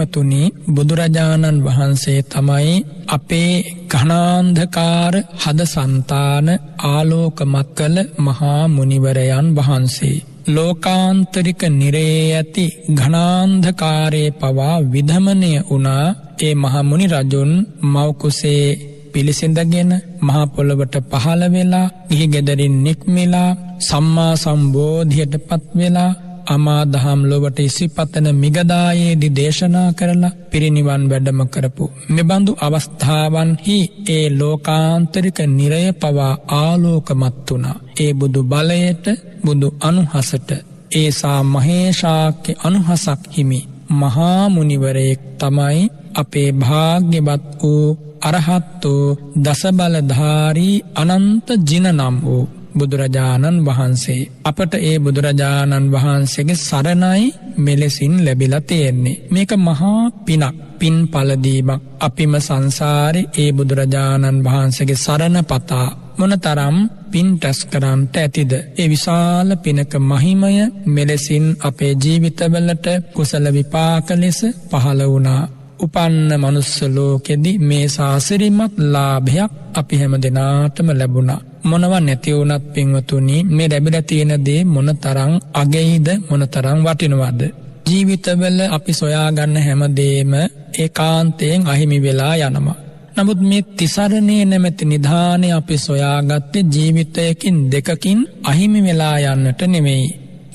පින්වතුනි බුදුරජාණන් වහන්සේ තමයි අපේ ඝනාන්ධකාර හද సంతාන ආලෝකමත් කළ මහා මුනිවරයන් වහන්සේ. ලෝකාන්තරික නිරේ ඇති ඝනාන්ධකාරයේ පවා විධමනය වුණා ඒ මහා මුනි රජුන් මව්කුසේ පිළිසිඳගෙන මහා පොළොවට පහළ වෙලා ගිහි ගෙදරින් නික්මිලා සම්මා සම්බෝධියටපත් වෙලා අමා දහම් ලොවට ඉසිපතන මිගදායේදී දේශනා කරලා පිරිනිවන් වැඩම කරපු මෙබඳු අවස්ථාවන්හි ඒ ලෝකාන්තරික නිරය පවා ආලෝකමත් වුණා. ඒ බුදු බලයට බුදු අනුහසට ඒසා මහේශාක්‍ය අනුහසක් හිමි මහා මුනිවරයෙක් තමයි අපේ භාග්‍යවත් වූ අරහත්තු දසබලධාරී අනන්ත ජින නම් වූ බුදුරජාණන් වහන්සේ. අපට ඒ බුදුරජාණන් වහන්සේගේ සරණයි මෙලෙසින් ලැබිලා තියෙන්නේ. මේක මහා පිනක්, පින් පළදීමක්. අපිම සංසාරේ ඒ බුදුරජාණන් වහන්සේගේ සරණ පතා මොනතරම් පින් රැස් කරන්නට ඇතිද? ඒ විශාල පිනක මහිමය මෙලෙසින් අපේ ජීවිතවලට කුසල විපාක ලෙස පහළ වුණා. උපන්න මනුස්ස ලෝකෙදී මේ සාසිරිමත් ලාභයක් අපි හැම දිනාටම ලැබුණා. මොනවා නැති වුණත් පින්වතුනි මේ ලැබිලා තියෙන දේ මොනතරම් අගෙයිද මොනතරම් වටිනවද? ජීවිතවල අපි සොයා ගන්න හැම දෙයක්ම ඒකාන්තයෙන් අහිමි වෙලා යනවා. නමුත් මේ තිසරණේ නැමැති නිධානය අපි සොයාගත්තේ ජීවිතයකින් දෙකකින් අහිමි වෙලා යන්නට නෙමෙයි.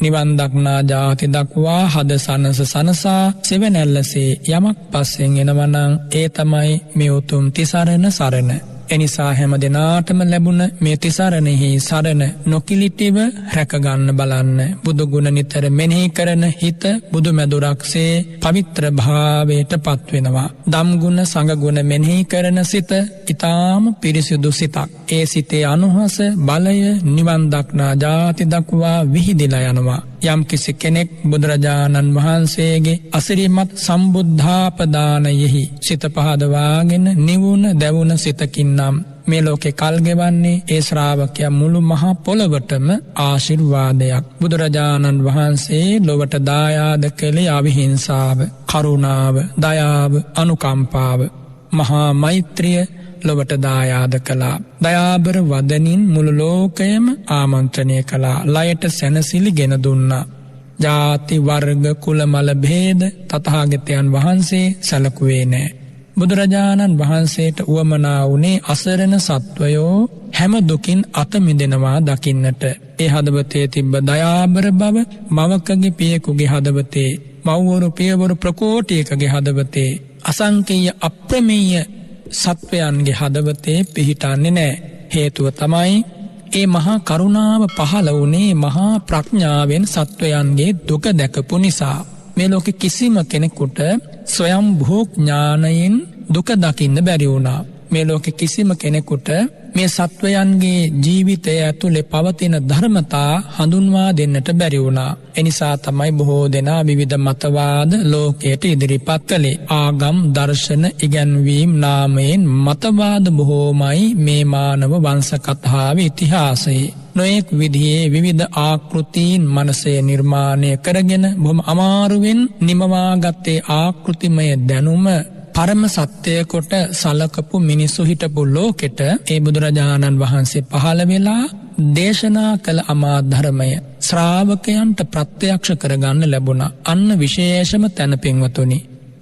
නිවන් දක්නා ජාති දක්වා හද සනස සනසා සෙවණැල්ලසේ යමක් පස්සෙන් එනවනම් ඒ තමයි මේ උතුම් තිසරණ සරණ. එනිසා හැම දිනාටම ලැබුණ මේ තිසරණෙහි සරණ නොකිලිටිව රැකගන්න බලන්න. බුදු ගුණ නිතර මෙනෙහි කරන හිත බුදු මැදුරක්සේ පවිත්‍ර භාවයට පත් වෙනවා. දම් ගුණ සංඝ ගුණ මෙනෙහි කරන සිත ඊටාම පිරිසිදු සිතක්. ඒ සිතේ අනුහස බලය නිවන් දක්නා ජාති දක්වා විහිදිලා යනවා. යම් කිසි කෙනෙක් බුදුරජාණන් වහන්සේගේ අසිරිමත් සම්බුද්ධාපදානයෙහි සිත පහදවාගෙන නිවුන දැවුන සිතකින් නම් මේ ලෝකේ කල් ගෙවන්නේ ඒ ශ්‍රාවකයා මුළු මහා පොළවටම ආශිර්වාදයක්. බුදුරජාණන් වහන්සේ ලොවට දායාද කළේ අවිහිංසාව, කරුණාව, දයාව, අනුකම්පාව, මහා මෛත්‍රිය ලොවට දායාද කළා. දයාබර වදනින් මුළු ලෝකයම ආමන්ත්‍රණය කළා. ලයට සැනසිලි ගෙන දුන්නා. ජාති වර්ග කුල මල භේද තථාගතයන් වහන්සේ සැලකුවේ නැහැ. බුදුරජාණන් වහන්සේට උවමනා වුණේ අසරණ සත්වයෝ හැම දුකින් අත මිදෙනවා දකින්නට. ඒ හදවතේ තිබ්බ දයාබර බව මවකගේ පියෙකුගේ හදවතේ, මව්වරු පියවරු ප්‍රකෝටියකගේ හදවතේ, අසංකේය අප්‍රමේය සත්වයන්ගේ හදවතේ පිහිටන්නේ නැහැ. හේතුව තමයි ඒ මහා කරුණාව පහළ වුණේ මහා ප්‍රඥාවෙන් සත්වයන්ගේ දුක දැකපු නිසා. මේ ලෝකෙ කිසිම කෙනෙකුට ස්වයම්භූ ඥානයෙන් දුක දකින්න බැරි වුණා. මේ ලෝකෙ කිසිම කෙනෙකුට මේ සත්වයන්ගේ ජීවිතය ඇතුලේ පවතින ධර්මතා හඳුන්වා දෙන්නට බැරි වුණා. එනිසා තමයි බොහෝ දෙනා විවිධ මතවාද ලෝකයට ඉදිරිපත් කළේ. ආගම් දර්ශන ඉගැන්වීම් නාමයෙන් මතවාද බොහෝමයි මේ මානව වංශ කතාවේ ඉතිහාසයේ. නොයෙක් විදිහේ විවිධ ආකෘතීන් මනසේ නිර්මාණය කරගෙන බොහොම අමාරුවෙන් නිමවාගත්තේ ආකෘතිමය දැනුම පරම සත්‍ය කොට සලකපු මිනිසු හිටපු ලෝකෙට ඒ බුදුරජාණන් වහන්සේ පහළ වෙලා දේශනා කළ අමා ධර්මය ශ්‍රාවකයන්ට ප්‍රත්‍යක්ෂ කරගන්න ලැබුණා. අන්න විශේෂම තැන පින්වතුනි.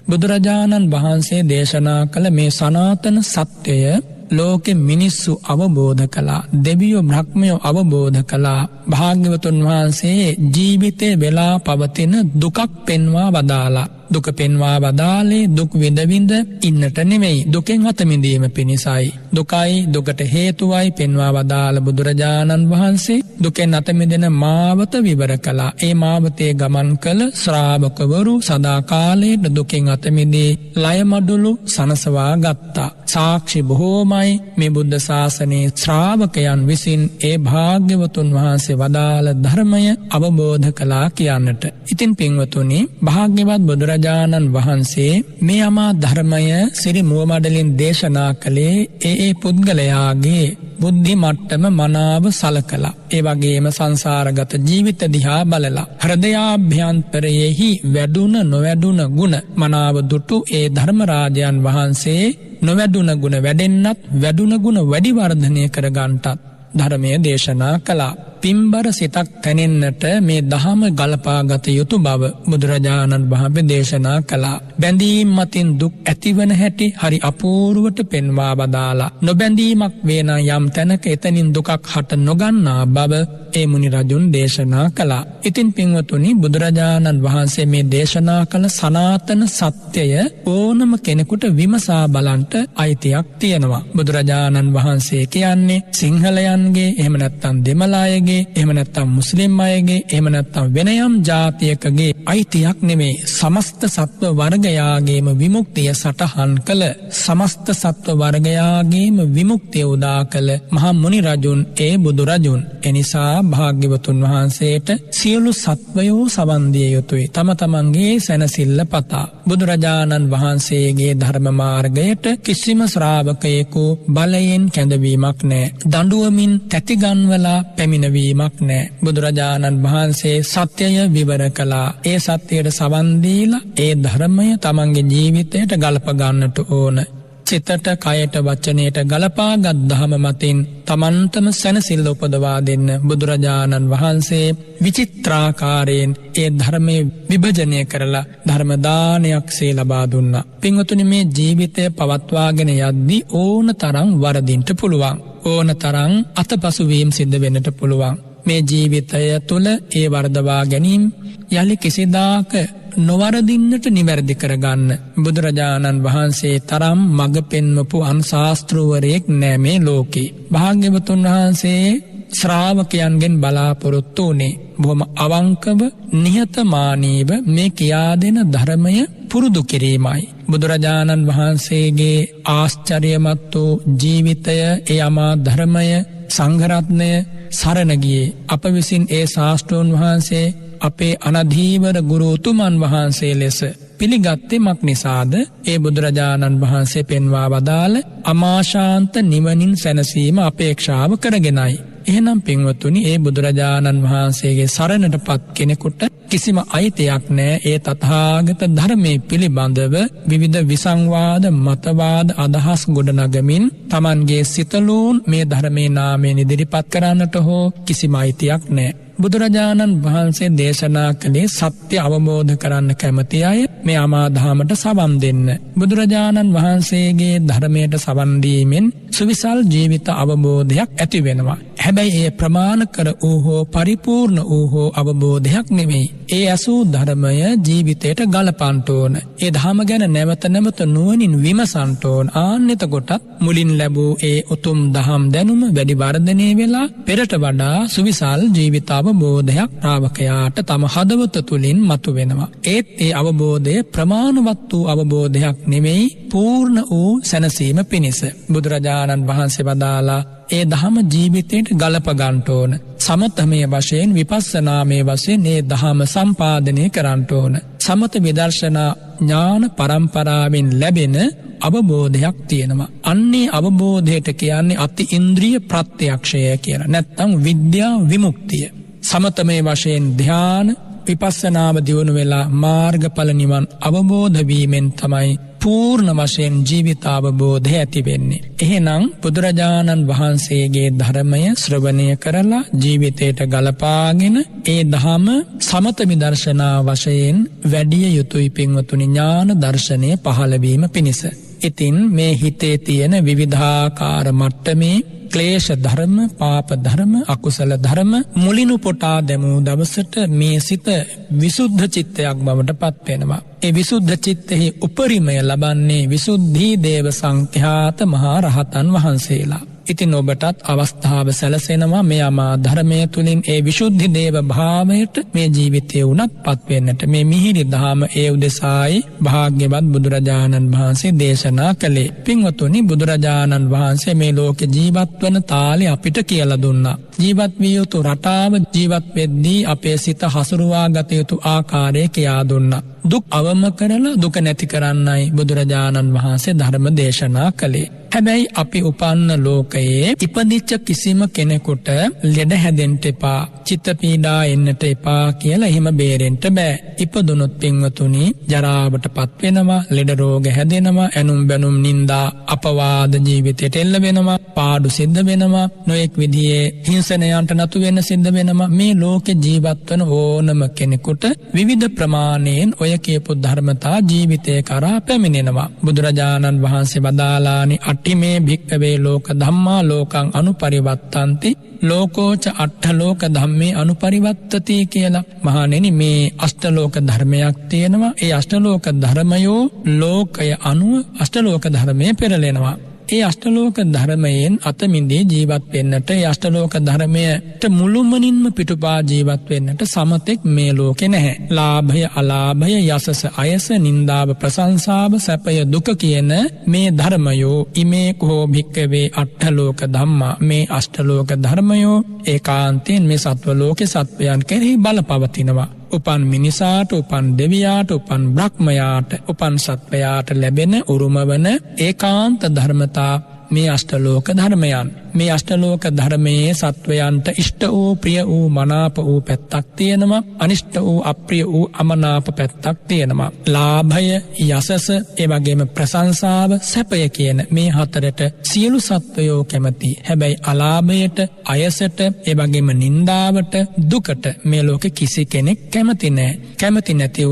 බුදුරජාණන් වහන්සේ දේශනා කළ මේ සනාතන සත්‍යය ලෝකෙ මිනිස්සු අවබෝධ කළා. දෙවියෝ බ්‍රහ්මයෝ අවබෝධ කළා. භාග්‍යවතුන් වහන්සේ ජීවිතේ වෙලා පවතින දුකක් පෙන්වා වදාලා. දුක පෙන්වා වදාලේ දුක් විඳ විඳ ඉන්නට නෙමෙයි, දුකෙන් අත මිදීම පිණිසයි. දුකයි දුකට හේතුවයි පෙන්වා වදාළ බුදුරජාණන් වහන්සේ දුකෙන් අත මිදෙන මාවත විවර කළා. ඒ මාවතේ ගමන් කළ ශ්‍රාවකවරු සදාකාලයේ දුකෙන් අත මිදී ලයමඩුළු සනසවා ගත්තා. සාක්ෂි බොහෝමයි මේ බුද්ධ ශාසනයේ ශ්‍රාවකයන් විසින් ඒ භාග්‍යවතුන් වහන්සේ වදාළ ධර්මය අවබෝධ කළා කියන්නට. ඉතින් පින්වතුනි, භාග්‍යවත් බුදුරජාණන් බුදුරජාණන් වහන්සේ මේ අමා ධර්මය සිරි මුවමඩලින් දේශනා කළේ ඒ පුද්ගලයාගේ බුද්ධි මට්ටම මනාව සලකලා. ඒ වගේම සංසාරගත ජීවිත දිහා බලලා හෘදයාභ්‍යන්තරයෙහි වැඩුණ නොවැඩුණ ගුණ මනාව දුටු ඒ ධර්මරාජයන් වහන්සේ නොවැඩුණ ගුණ වැඩෙන්නත් වැඩුණ ගුණ වැඩි වර්ධනය කරගන්නටත් ධර්මය දේශනා කළා. පින්බර සිතක් තැනෙන්නට මේ දහම ගලපාගත යුතු බව බුදුරජාණන් වහන්සේ දේශනා කළා. බැඳීම් මතින් දුක් ඇතිවන හැටි හරි අපූර්වට පෙන්වා වදාලා. නොබැඳීමක් වේන යම් තැනක එතනින් දුකක් හට නොගන්නා බව ඒ මුනි රජුන් දේශනා කළා. ඉතින් පින්වතුනි, බුදුරජාණන් වහන්සේ මේ දේශනා කළ සනාතන සත්‍යය ඕනම කෙනෙකුට විමසා බලන්ට අයිතියක් තියෙනවා. බුදුරජාණන් වහන්සේ කියන්නේ සිංහලයන්ගේ, එහෙම නැත්නම් දෙමළ අයගේ, එහෙම නැත්නම් මුස්ලිම් අයගේ, එහෙම නැත්නම් වෙන යම් ජාතියකගේ අයිතියක් නෙමේ. සමස්ත සත්ව වර්ගයාගේම විමුක්තිය සටහන් කළ, සමස්ත සත්ව වර්ගයාගේම විමුක්තිය උදා කළ මහා මුනි රජුන් ඒ බුදුරජුන්. එනිසා භාග්‍යවතුන් වහන්සේට සියලු සත්වයෝ සවන් දිය යුතුයි. තම තමන්ගේ සැනසෙල්ල පතා බුදුරජාණන් වහන්සේගේ ධර්ම මාර්ගයට කිසිම ශ්‍රාවකයෙකු බලයෙන් කැඳවීමක් නැහැ. දඬුවමින් තැතිගන්වලා පැමිණවීමක් නැහැ. බුදුරජාණන් වහන්සේ සත්‍යය විවර කළා. ඒ සත්‍යයට සවන් දීලා ඒ ධර්මය තමන්ගේ ජීවිතයට ගලප ගන්නට ඕන. සිතට, කයට, වචනයට ගලපාගත් දහම මතින් තමන්ටම සැනසෙල්ල උපදවා දෙන්න බුදුරජාණන් වහන්සේ විචිත්‍රාකාරයෙන් ඒ ධර්මයේ විභජනය කරලා ධර්ම දානයක් සේ ලබා දුන්නා. පින්වතුනි, මේ ජීවිතය පවත්වාගෙන යද්දී ඕන තරම් වරදින්ට පුළුවන්. ඕන තරම් අතපසුවීම් සිද්ධ වෙන්නට පුළුවන්. මේ ජීවිතය තුළ ඒ වර්ධවා ගැනීම යලි කිසිදාක නොවරදින්නට නිවැරදි කරගන්න බුදුරජාණන් වහන්සේ තරම් මඟ පෙන්වපු අන්ශාස්ත්‍රවරයෙක් නෑ මේ ලෝකේ. භාග්‍යවතුන් වහන්සේ ශ්‍රාවකයන්ගෙන් බලාපොරොත්තු වුණේ බොහොම අවංකව, නිහතමානීව මේ කියා දෙන ධර්මය පුරුදු කිරීමයි. බුදුරජාණන් වහන්සේගේ ආශ්චර්යමත් වූ ජීවිතය, ඒ අමා ධර්මය, සංඝරත්නය සරණ ගියේ අප විසින් ඒ ශාස්ත්‍රෝන් වහන්සේ අපේ අනධීවර ගුරු උතුමන් වහන්සේ ලෙස පිළිගත්තේ මක් නිසාද? ඒ බුදුරජාණන් වහන්සේ පෙන්වා වදාළ අමාශාන්ත නිවනින් සැනසීම අපේක්ෂාව කරගෙනයි. එහෙනම් පින්වතුනි, ඒ බුදුරජාණන් වහන්සේගේ සරණටපත් කෙනෙකුට කිසිම අයිතියක් නැහැ ඒ තථාගත ධර්මයේ පිළිබඳව විවිධ විසංවාද, මතවාද, අදහස් ගොඩනගමින් Tamanගේ සිතලූන් මේ ධර්මයේ නාමයෙන් ඉදිරිපත් කරන්නට හෝ කිසිම අයිතියක් නැහැ. බුදුරජාණන් වහන්සේ දේශනා කළේ සත්‍ය අවබෝධ කරන්න කැමති අය මේ අමාදහමට සවන් දෙන්න. බුදුරජාණන් වහන්සේගේ ධර්මයට සවන් දීමෙන් සුවිසල් ජීවිත අවබෝධයක් ඇති වෙනවා. හැබැයි ඒ ප්‍රමාණ කර වූ හෝ පරිපූර්ණ වූ හෝ අවබෝධයක් නෙමෙයි. ඒ අසූ ධර්මය ජීවිතයට ගලපන්න ඕන. ඒ ධර්ම ගැන නැවත නැවත නුවණින් විමසන්න ඕන. එතකොටත් මුලින් ලැබූ ඒ උතුම් දහම් දැනුම වැඩි වර්ධනය වෙලා පෙරට වඩා සුවිසල් ජීවිත අවබෝධයක් ශ්‍රාවකයාට තම හදවත තුලින් මතුවෙනවා. ඒත් ඒ අවබෝධය ප්‍රමාණවත් වූ අවබෝධයක් නෙමෙයි, පූර්ණ වූ සැනසීම පිණිස බුදුරජාණන් වහන්සේ වදාලා ඒ දහම ජීවිතයට ගලප ගන්න ඕන. සමතමය වශයෙන්, විපස්සනාමය වශයෙන් මේ දහම සම්පාදනය කරන්න ඕන. සමත විදර්ශනා ඥාන පරම්පරාවෙන් ලැබෙන අවබෝධයක් තියෙනවා. අන්නේ අවබෝධයට කියන්නේ අති ඉන්ද්‍රිය ප්‍රත්‍යක්ෂය කියලා. නැත්නම් විද්‍යා විමුක්තිය. සමතමය වශයෙන් ධ්‍යාන, විපස්සනාව දියුණු වෙලා මාර්ගඵල නිවන් අවබෝධ වීමෙන් තමයි පූර්ණ වශයෙන් ජීවිත අවබෝධය ඇති වෙන්නේ. එහෙනම් බුදුරජාණන් වහන්සේගේ ධර්මය ශ්‍රවණය කරලා ජීවිතයට ගලපාගෙන ඒ ධම සමත විදර්ශනා වශයෙන් වැඩිය යුතුයි පින්වතුනි, ඥාන දර්ශනය පහළ වීම පිණිස. ඉතින් මේ හිතේ තියෙන විවිධාකාර මට්ටමේ ක්ලේශ ධර්ම, පාප ධර්ම, අකුසල ධර්ම මුලිනු පොටා දැමූ දවසට මේ සිත විසුද්ධ චිත්තයක් බවට පත් වෙනවා. ඒ විසුද්ධ චිත්තෙහි උපරිමය ලබන්නේ විසුද්ධි දේව සංඛ්‍යාත මහා රහතන් වහන්සේලා. ඉතින් ඔබටත් අවස්ථාව සැලසෙනවා මේ අමා ධර්මය තුලින් ඒ විසුද්ධි දේව භාවයට මේ ජීවිතය උනත් පත් වෙන්නට. මේ මිහිරි ධාම ඒ උදෙසායි භාග්‍යවත් බුදුරජාණන් වහන්සේ දේශනා කළේ. පින්වතුනි, බුදුරජාණන් වහන්සේ මේ ලෝකේ ජීවත් වන තාලේ අපිට කියලා දුන්නා. ජීවත් විය යුතු රටාව, ජීවත් වෙද්දී අපේ සිත හසුරුවා ගත යුතු ආකාරය කියා දුන්නා. දුක් අවම කරලා දුක නැති කරන්නයි බුදුරජාණන් වහන්සේ ධර්ම දේශනා කළේ. හැබැයි අපි උපන්න ලෝකයේ ඉපදිච්ච කිසිම කෙනෙකුට ලෙඩ හැදෙන්ට එපා, චිත්ත පීඩා එන්නට එපා කියලා එහෙම බේරෙන්ට බෑ. ඉපදුනොත් පින්වතුනි ජරාවට පත් වෙනවා, ලෙඩ රෝග හැදෙනවා, ඇනුම් බැනුම් නින්දා අපවාද ජීවිතයට එල්ල වෙනවා, පාඩු සිද්ධ වෙනවා, නොඑක් විදිහේ හිංසනයන්ට නතු වෙන්න සිද්ධ වෙනවා. මේ ලෝකේ ජීවත් වන ඕනම කෙනෙකුට විවිධ ප්‍රමාණයෙන් ඔය කියපු ධර්මතා ජීවිතේ කරා පැමිණෙනවා. බුදුරජාණන් වහන්සේ වදාලානි අට්ඨිමේ භික්ඛවේ ලෝක ධම්මා ලෝකං අනුපරිවත්තಂತಿ ලෝකෝච අට්ඨලෝක ධම්මේ අනුපරිවත්තති කියලා. මහණෙනි මේ අෂ්ටලෝක ධර්මයක් තියෙනවා. ඒ අෂ්ටලෝක ධර්මයෝ ලෝකය අනුව අෂ්ටලෝක ධර්මයේ පෙරලෙනවා. ඒ අෂ්ටලෝක ධර්මයෙන් අතමින්දී ජීවත් වෙන්නට, ඒ අෂ්ටලෝක ධර්මයට මුළුමනින්ම පිටුපා ජීවත් වෙන්නට සමතෙක් මේ ලෝකේ නැහැ. ලාභය අලාභය, යසස අයස, නින්දාව ප්‍රශංසාව, සැපය දුක කියන මේ ධර්මයෝ ඉමේ කෝ භික්ඛවේ අට්ඨලෝක ධම්මා, මේ අෂ්ටලෝක ධර්මයෝ ඒකාන්තයෙන් මේ සත්ව ලෝකේ සත්වයන් කෙරෙහි බලපවතිනවා. උපන් මිනිසාට, උපන් දෙවියාට, උපන් බ්‍රහ්මයාට, උපන් සත්වයාට ලැබෙන උරුම වන ඒකාන්ත ධර්මතා මේ අෂ්ටලෝක ධර්මයන්. මේ අෂ්ටලෝක ධර්මයේ සත්වයන්ට ඉෂ්ට වූ, ප්‍රිය වූ, මනාප වූ පැත්තක් තියෙනවා. අනිෂ්ට වූ, අප්‍රිය වූ, අමනාප පැත්තක් තියෙනවා. ලාභය, යසස, ඒ වගේම ප්‍රශංසාව, සැපය කියන මේ හතරට සියලු සත්වයෝ කැමති. හැබැයි අලාභයට, අයසට, ඒ වගේම නින්දාවට, දුකට මේ ලෝකෙ කිසි කෙනෙක් කැමති නැහැ. කැමති නැති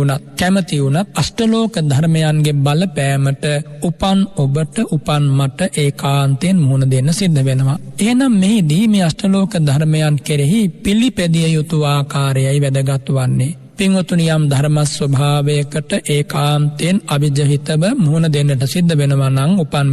වුණත් අෂ්ටලෝක ධර්මයන්ගේ බලපෑමට උපන් ඔබට, උපන් මට ඒකාන්තයෙන් මුහුණ දෙන්න සිද්ධ වෙනවා. එහෙනම් මෙහිදී මේ අෂ්ටලෝක ධර්මයන් කෙරෙහි පිළිපැදිය යුතු ආකාරයයි වැදගත් වන්නේ. පින්වතුනි යම් ධර්ම ස්වභාවයකට ඒකාන්තයෙන් අවිජහිතව මුහුණ දෙන්නට සිද්ධ වෙනවා නම් උපන්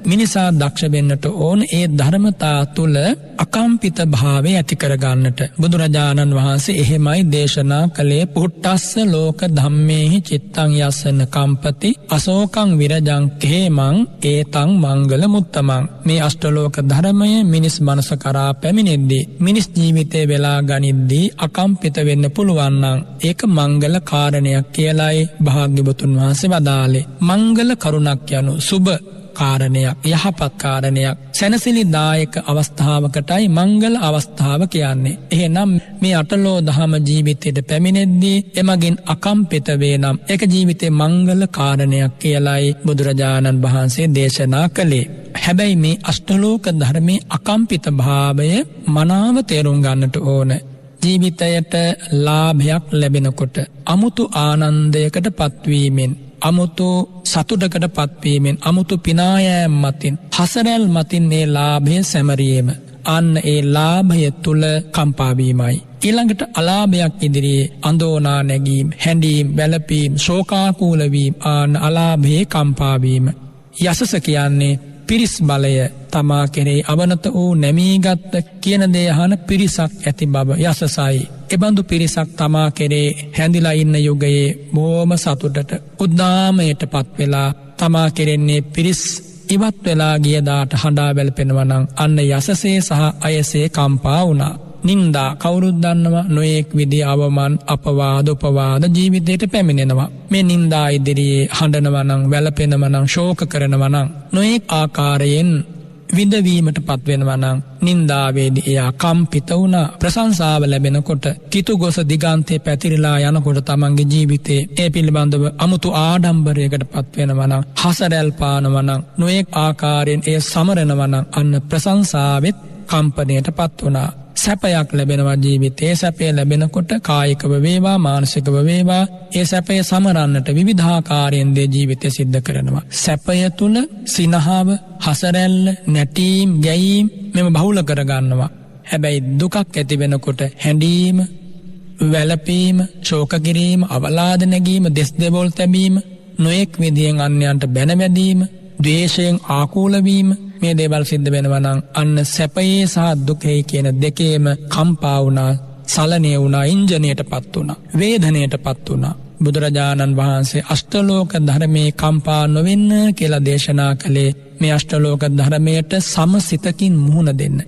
මිනිසා දක්ෂ වෙන්නට ඕන ඒ ධර්මතා තුල අකම්පිත භාවය ඇති කරගන්නට. බුදුරජාණන් වහන්සේ එහෙමයි දේශනා කළේ. පුට්ටස්ස ලෝක ධම්මේහි චිත්තං යස්සන කම්පති අශෝකං විරජං කේමං ඒතං මංගල මුත්තමං. මේ අෂ්ටලෝක ධර්මය මිනිස් මනස කරා පැමිණෙද්දී, මිනිස් ජීවිතේ වෙලා ගනිද්දී අකම්පිත වෙන්න පුළුවන් නම් ඒක මංගල කාරණයක් කියලායි භාග්‍යවතුන් වහන්සේ වදාළේ. මංගල කරුණක් යනු සුබ කාරණයක්, යහපත් කාරණයක්, සැනසිලිදායක අවස්ථාවකටයි මංගල අවස්ථාව කියන්නේ. එහෙනම් මේ අටලෝ දහම ජීවිතයට පැමිණෙද්දී එමගින් අකම්පිත වේ නම් ඒක ජීවිතේ මංගල කාරණයක් කියලායි බුදුරජාණන් වහන්සේ දේශනා කළේ. හැබැයි මේ අෂ්ටලෝක ධර්මයේ අකම්පිත භාවය මනාව තේරුම් ගන්නට ඕන. ජීවිතයට ලාභයක් ලැබෙනකොට අමුතු ආනන්දයකට පත්වීමෙන්, අමුතු සතුටකට පත්වීමෙන්, අමුතු පිනායෑම් මතින්, හසරැල් මතින් මේ ලාභය සැමරීම, අන්න ඒ ලාභය තුල කම්පාවීමයි. ඊළඟට අලාභයක් ඉදිරියේ අඳෝනා නැගීම, හැඬීම්, වැළපීම්, ශෝකාකූල වීම, ආන අලාභයේ කම්පාවීම. යසස කියන්නේ පිරිස් බලය, තමා කෙරෙහි අවනත වූ නැමීගත් කියන දේ අහන පිරිසක් ඇති බව යසසයි. එබඳු පිරිසක් තමා කෙරේ හැඳිලා ඉන්න යුගයේ බොහොම සතුටට උද්දාමයට පත් වෙලා තමා කෙරෙන්නේ පිරිස් ඉවත් වෙලා ගිය දාට හඬා වැළපෙනවා නම් අන්න යසසේ සහ අයසේ කම්පා වුණා. නින්දා කවුරුත් දන්නවා, නොඑක් විදිහ අවමන් අපවාද උපවාද ජීවිතයට පැමිණෙනවා. මේ නින්දා ඉදිරියේ හඬනවා නම්, වැළපෙනවා නම්, ශෝක කරනවා නම්, නොඑක් ආකාරයෙන් විඳවීමට පත් වෙනවා නම් නින්දාවේදී එයා කම්පිත වුණා. ප්‍රශංසාව ලැබෙනකොට, කිතු ගොස දිගාන්තේ පැතිරිලා යනකොට තමන්ගේ ජීවිතේ ඒ පිළිබඳව අමුතු ආඩම්බරයකට පත් වෙනවා නම්, හසරැල් පානවා නම්, නොඑක් ආකාරයෙන් ඒ සමරනවා නම් අන්න ප්‍රශංසාවෙත් කම්පණයට පත් වුණා. සැපයක් ලැබෙනවා ජීවිතේ. සැපය ලැබෙනකොට කායිකව වේවා, මානසිකව වේවා, ඒ සැපය සමරන්නට විවිධාකාරයෙන් දේ ජීවිතය සිද්ධ කරනවා. සැපය තුල සිනහව, හසරැල්ල, නැටීම්, ගැයීම් මෙම බහුල කරගන්නවා. හැබැයි දුකක් ඇති වෙනකොට හැඬීම, වැළපීම, ශෝක කිරීම, අවලාද නැගීම, දෙස් දෙවොල් තැබීම, නොඑක් විදියෙන් අන්‍යයන්ට බැනවැදීම, ද්වේෂයෙන් ආකූල වීම, මේ දේවල් සිද්ධ වෙනවා නම් අන්න සැපයේ සහ දුකේ කියන දෙකේම කම්පා වුණා, සලනය වුණා, ඉන්ජනයටපත් වුණා, වේදනයටපත් වුණා. බුදුරජාණන් වහන්සේ අෂ්ටලෝක ධර්මයේ කම්පා නොවෙන්න කියලා දේශනා කළේ මේ අෂ්ටලෝක ධර්මයට සමසිතකින් මුහුණ දෙන්න.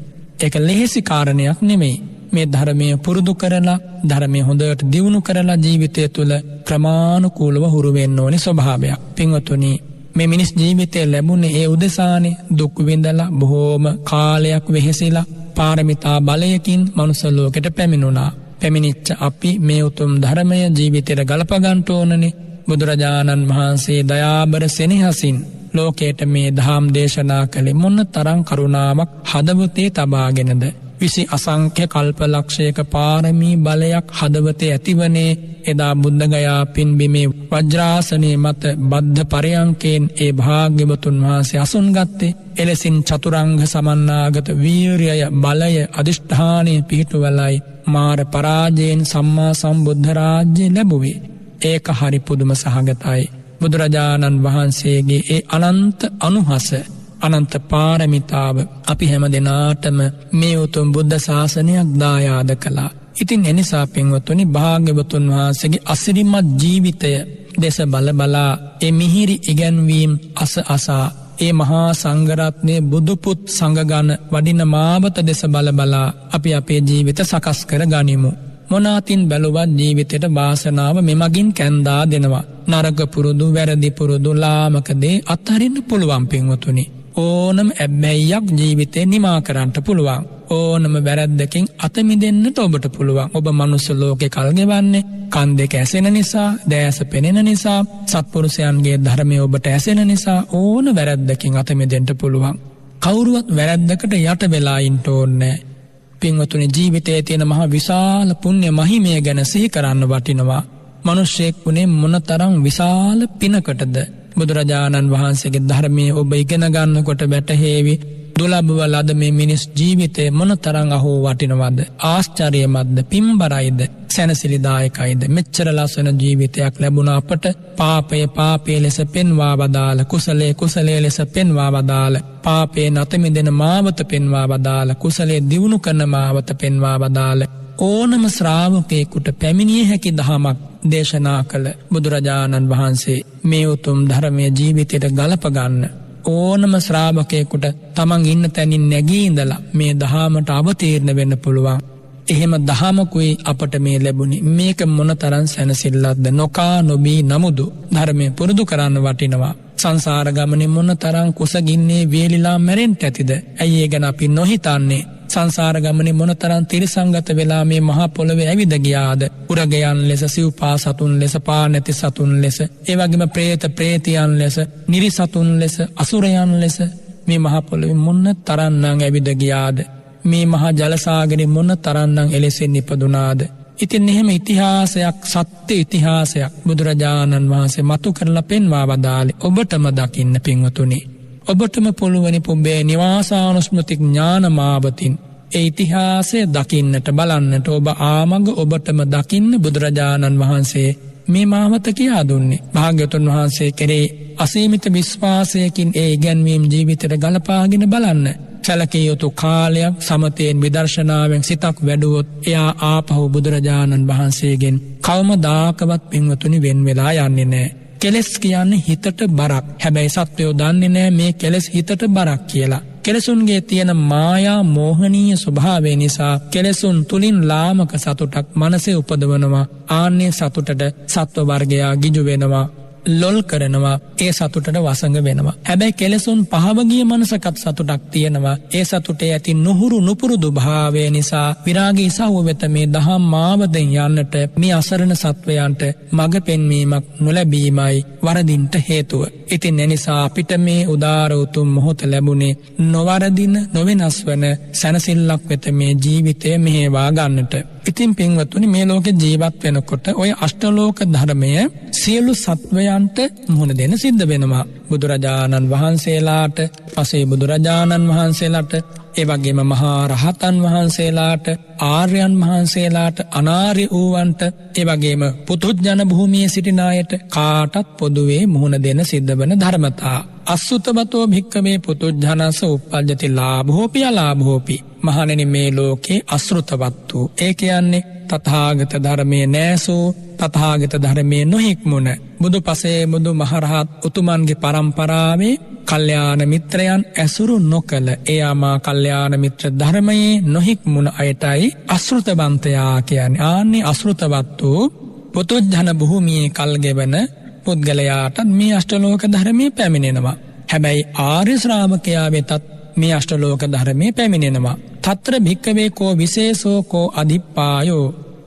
ඒක ලෙහෙසි කාරණයක් නෙමෙයි. මේ ධර්මය පුරුදු කරලා ධර්මය හොඳට දියුණු කරලා ජීවිතය තුළ ක්‍රමානුකූලව හුරු වෙන්න ඕනේ ස්වභාවයක්. පින්වතුනි, මේ මිනිස් ජීවිතය ලැබුණේ ඒ උදෙසානේ. දුක් විඳලා බොහෝම කාලයක් වෙහෙසිලා පාරමිතා බලයකින් මනුස්ස ලෝකෙට පැමිණුණා. පැමිණිච්ච අපි මේ උතුම් ධර්මය ජීවිතයට ගලප ගන්න ඕනනේ. බුදුරජාණන් වහන්සේ දයාබර සෙනෙහසින් ලෝකයට මේ දහම් දේශනා කළේ මොන තරම් කරුණාවක් හදවතේ තබාගෙනද. විසි අසංඛ්‍ය කල්පලක්ෂයක පාරමී බලයක් හදවතේ ඇතිවනේ. එදා බුද්ධගයා පින්බිමේ වජ්‍රාසනයේ මත බද්ධ පරයන්කෙන් ඒ භාග්‍යවතුන් වහන්සේ අසුන් ගත්තේ. එලෙසින් චතුරංග සමන්නාගත වීර්යය බලය අධිෂ්ඨානය පිහිටුවලයි මාර පරාජයෙන් සම්මා සම්බුද්ධ රාජ්‍ය ලැබුවේ. ඒක හරි පුදුම සහගතයි. බුදුරජාණන් වහන්සේගේ ඒ අනන්ත අනුහස අනන්ත පාරමිතාව අපි හැම දෙනාටම මේ උතුම් බුද්ධ ශාසනයක් දායාද කළා. ඉතින් එනිසා පින්වතුනි, භාග්‍යවතුන් වහන්සේගේ අසිරිමත් ජීවිතය දෙස බලා ඒ මිහිරි ඉගැන්වීම් අසා ඒ මහා සංඝරත්නයේ බුදුපුත් සංඝගණ වඩින මාවත දෙස බලා අපි අපේ ජීවිත සකස් කර ගනිමු. මොනාතින් බැලුවත් ජීවිතයට වාසනාව මෙමගින් කැන්දා දෙනවා. නරක පුරුදු වැරදි පුරුදු ලාමක දේ අත්හරින්න පුළුවන් පින්වතුනි. ඕනම ඇබ්බැහියක් ජීවිතේ නිමා කරන්නට පුළුවන්. ඕනම වැරද්දකින් අත මිදෙන්නට ඔබට පුළුවන්. ඔබ මනුස්ස ලෝකේ කල් ගෙවන්නේ කන් දෙක ඇසෙන නිසා, දැස පෙනෙන නිසා, සත්පුරුෂයන්ගේ ධර්මය ඔබට ඇසෙන නිසා ඕන වැරද්දකින් අත මිදෙන්න පුළුවන්. කවුරුවත් වැරද්දකට යට වෙලා ඉන්න ඕනේ. පින්වතුනි, ජීවිතයේ තියෙන මහ විශාල පුණ්‍ය මහිමය ගැන සිහි කරන්න වටිනවා. මිනිසෙක් වුණේ මොනතරම් විශාල පිනකටද. බුදුරජාණන් වහන්සේගේ ධර්මයේ ඔබ ඉගෙන ගන්නකොට වැටහෙවි. දුලබව ලද මේ මිනිස් ජීවිතය මොනතරම් අහෝ වටිනවද, ආශ්චර්යමත්ද, පින්බරයිද, සැනසිලිදායකයිද. මෙච්චර ලස්සන ජීවිතයක් ලැබුණ අපට පාපය ලෙස පෙන්වා වදාළ, කුසලයේ ලෙස පෙන්වා වදාළ, පාපේ නැත මිදෙන මාවත පෙන්වා වදාළ, කුසලයේ දියුණු කරන මාවත පෙන්වා වදාළ ඕනම ශ්‍රාවකයෙකුට පැමිණිය හැකි දහමක් දේශනා කළ බුදුරජාණන් වහන්සේ මේ උතුම් ධර්මයේ ජීවිතයට ගලප ගන්න ඕනම ශ්‍රාවකයෙකුට තමන් ඉන්න තැනින් නැගී ඉඳලා මේ දහමට අවතීර්ණ වෙන්න පුළුවන්. එහෙම දහමකුයි අපට මේ ලැබුණේ. මේක මොනතරම් සැනසෙල්ලක්ද. නොකා නොබී නමුදු ධර්මය පුරුදු කරන්න වටිනවා. සංසාර ගමනේ මොනතරම් කුසගින්නේ වේලිලා මැරෙන්න ඇතිද? ඇයි ඒ ගැන අපි නොහිතන්නේ? සංසාර ගමනේ මොනතරම් තිරසංගත වෙලා මේ මහා පොළවේ ඇවිද ගියාද? උරගයන් ලෙස, සිව්පා සතුන් ලෙස, පා නැති සතුන් ලෙස, ඒ වගේම ප්‍රේතයන් ලෙස, නිරිසතුන් ලෙස, අසුරයන් ලෙස මේ මහා පොළවේ මොන තරම්නම් ඇවිද ගියාද? මේ මහා ජල සාගරේ මොන තරම්නම් එලෙසින් ඉපදුනාද? ඉතින් එහෙම ඉතිහාසයක්, සත්‍ය ඉතිහාසයක් බුදුරජාණන් වහන්සේ මතු කරලා පෙන්වා වදාළේ ඔබටම දකින්න පින්වතුනි. ඔබටම පුළුවනි පුබ්බේ නිවාසානුස්මෘති ඥාන මාවතින් ඒ ඉතිහාසය දකින්නට බලන්නට. ඔබ ආමඟ ඔබටම දකින්න බුදුරජාණන් වහන්සේ මේ මාවත කියා දුන්නේ. භාග්‍යවතුන් වහන්සේ කෙරේ අසීමිත විශ්වාසයකින් ඒ ඉගැන්වීම් ජීවිතයට ගලපාගෙන බලන්න. සැලකිය යුතු කාලයක් සමතයෙන් විදර්ශනාවෙන් සිතක් වැඩුවොත් එයා ආපහු බුදුරජාණන් වහන්සේගෙන් කවමදාකවත් පින්වතුනි වෙන් වෙලා යන්නේ නැහැ. කෙලස් කියන්නේ හිතට බරක්. හැබැයි සත්වයෝ දන්නේ නැහැ මේ කෙලස් හිතට බරක් කියලා. කෙලසුන්ගේ තියෙන මායා මෝහනීය ස්වභාවය නිසා කෙලසුන් තුලින් ලාමක සතුටක් මනසේ උපදවනවා. ආන්නේ සතුටට සත්ව වර්ගයා ගිජු වෙනවා, ලොල් කරනවා, ඒ සතුටට වසඟ වෙනවා. හැබැයි කෙලසුන් පහව ගිය මනසකත් සතුටක් තියෙනවා. ඒ සතුටේ ඇති නුහුරු නුපුරුදු භාවය නිසා විරාගී සහව වෙත මේ දහම් මාවතෙන් යන්නට මේ අසරණ සත්වයන්ට මඟ පෙන්වීමක් නොලැබීමයි වරදින්ට හේතුව. ඉතින් එනිසා අපිට මේ උදාර උතුම් මොහොත ලැබුණේ නොවරදින, නොවෙනස් වන සැනසෙල්ලක් වෙත මේ ජීවිතය මෙහෙවා ගන්නට. ඉතින් පින්වතුනි, මේ ලෝකේ ජීවත් වෙනකොට ඔය අෂ්ටලෝක ධර්මය සියලු සත්වයන්ට මුහුණ දෙන්න සිද්ධ වෙනවා. බුදුරජාණන් වහන්සේලාට, පසේ බුදුරජාණන් වහන්සේලාට, ඒ වගේම මහා රහතන් වහන්සේලාට, ආර්යයන් වහන්සේලාට, අනාර්ය වූවන්ට, ඒ වගේම පුතුජන භූමියේ සිටින අයට කාටත් පොදුවේ මුහුණ දෙන්න සිද්ධ වෙන ධර්මතා. අසුතවතෝ භික්ඛවේ පුතුජනස උප්පජ්ජති ලාභෝපි අලාභෝපි. මහණෙනි මේ ලෝකේ අසෘතවත් වූ ඒ කියන්නේ තථාගත ධර්මයේ නැසූ තථාගත ධර්මයේ නොහික්මුණ බුදුපසේ බුදු මහරහත් උතුමන්ගේ පරම්පරාවේ කල්යාණ මිත්‍රයන් ඇසුරු නොකළ එයාමා කල්යාණ මිත්‍ර ධර්මයේ නොහික්මුණ අයටයි අසෘතවන්තයා කියන්නේ. ආන්නේ අසෘතවත් වූ පුතුජන භූමියේ කල්ගෙවන පුද්ගලයාට මේ අෂ්ටලෝක ධර්මයේ පැමිණෙනවා. හැබැයි ආර්ය ශ්‍රාවකයා වෙතත් මේ අෂ්ටලෝක ධර්මයේ පැමිණෙනවා. తත්‍ර භික්කවේ කෝ විශේෂෝ කෝ අධිප්පායෝ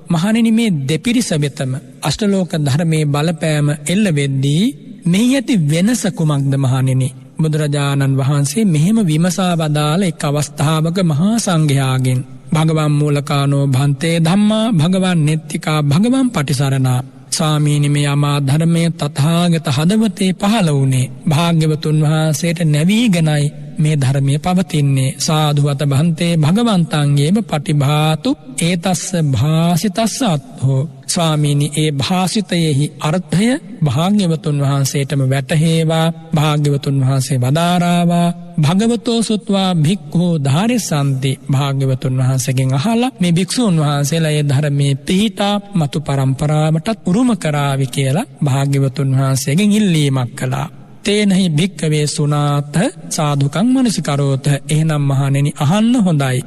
මහණෙනි මේ දෙපිරිස වෙතම අෂ්ටලෝක ධර්මයේ බලපෑම එල්ල වෙද්දී මෙහි ඇති වෙනස කුමක්ද මහණෙනි? බුදුරජාණන් වහන්සේ මෙහෙම විමසා වදාළ එක් අවස්ථාවක මහා සංඝයාගෙන් භගවන් මූලකානෝ භන්තේ ධම්මා භගවන් නෙත්තිකා භගවන් පටිසරණා ස්වාමීනි මේ අමා ධර්මයේ තථාගත හදවතේ පහළ වුණේ භාග්‍යවතුන් වහන්සේට නැවීගෙනයි මේ ධර්මයේ පවතින්නේ. සාධුවත භන්තේ භගවන්තංගේම පටිභාතු ඒතස්ස භාසිතස්ස අත්ථෝ ස්වාමීනි ඒ භාසිතයෙහි අර්ථය භාග්‍යවතුන් වහන්සේටම වැටහේවා භාග්‍යවතුන් වහන්සේ වදාරාවා භගවතෝ සුත්වා භික්ඛු ධාරිසන්ති භාග්‍යවතුන් වහන්සේගෙන් අහලා මේ භික්ෂුන් වහන්සේලා ඒ ධර්මයේ පිහිටා මතු පරම්පරාවටත් උරුම කරાવી කියලා භාග්‍යවතුන් වහන්සේගෙන් ඉල්ලීමක් කළා. තේනහි භික්ඛවේ සුනාත සාදුකං මනසිකරෝත එහෙනම් මහණෙනි අහන්න හොඳයි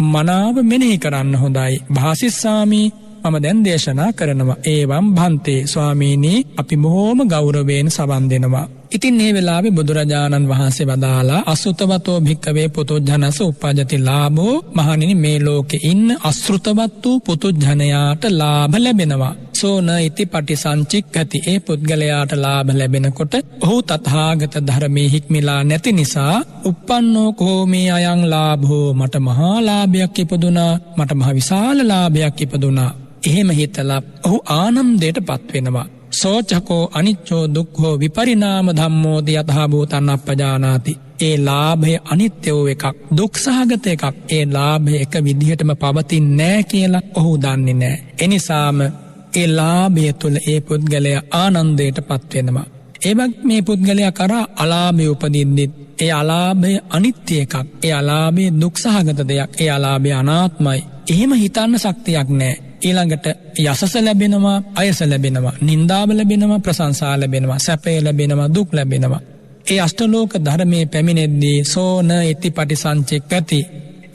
මනාව මෙනෙහි කරන්න හොඳයි භාසිස්සාමි මම දැන් දේශනා කරනවා. ඒවම් භන්තේ ස්වාමීනි අපි බොහෝම ගෞරවයෙන් සවන් දෙනවා. ඉතින් මේ වෙලාවේ බුදුරජාණන් වහන්සේ වදාලා අසෘතවතෝ භික්ඛවේ පුතුජනස උපජ්ජති ලාභෝ මහණෙනි මේ ලෝකේ ඉන්න අසෘතවත් වූ පුතුජනයාට ලාභ ලැබෙනවා. සෝන ඉති පටිසංචික්ඛති ඒ පුද්ගලයාට ලාභ ලැබෙනකොට ඔහු තථාගත ධර්මයේ හික්මිලා නැති නිසා uppannෝ කෝමේ අයං ලාභෝ මට මහා ලාභයක් ඉපදුනා මට මහ විශාල ලාභයක් ඉපදුනා. එහෙම හිතලා ඔහු ආනන්දයටපත් වෙනවා. සෝචකෝ අනිච්චෝ දුක්ඛෝ විපරිණාම ධම්මෝ යතහා භූතං අපජානාති ඒ ලාභය අනිත්‍ය වූ එකක් දුක් සහගත එකක් ඒ ලාභය එක විදිහටම පවතින්නේ නැහැ කියලා ඔහු දන්නේ නැහැ. එනිසාම ඒ ලාභය තුළ ඒ පුද්ගලයා ආනන්දයටපත් වෙනවා. එවක් මේ පුද්ගලයා කරා අලාභය උපදින්නේ ඒ අලාභය අනිත්‍ය එකක් ඒ අලාභය දුක් සහගත දෙයක් ඒ අලාභය අනාත්මයි. එහෙම හිතන්න ශක්තියක් නැහැ. ඊළඟට යසස ලැබෙනවා අයස ලැබෙනවා නින්දාව ලැබෙනවා ප්‍රශංසා ලැබෙනවා සැපය ලැබෙනවා දුක් ලැබෙනවා. ඒ අෂ්ටලෝක ධර්මයේ පැමිණෙද්දී සෝන ඉති පටිසංචික්ඛති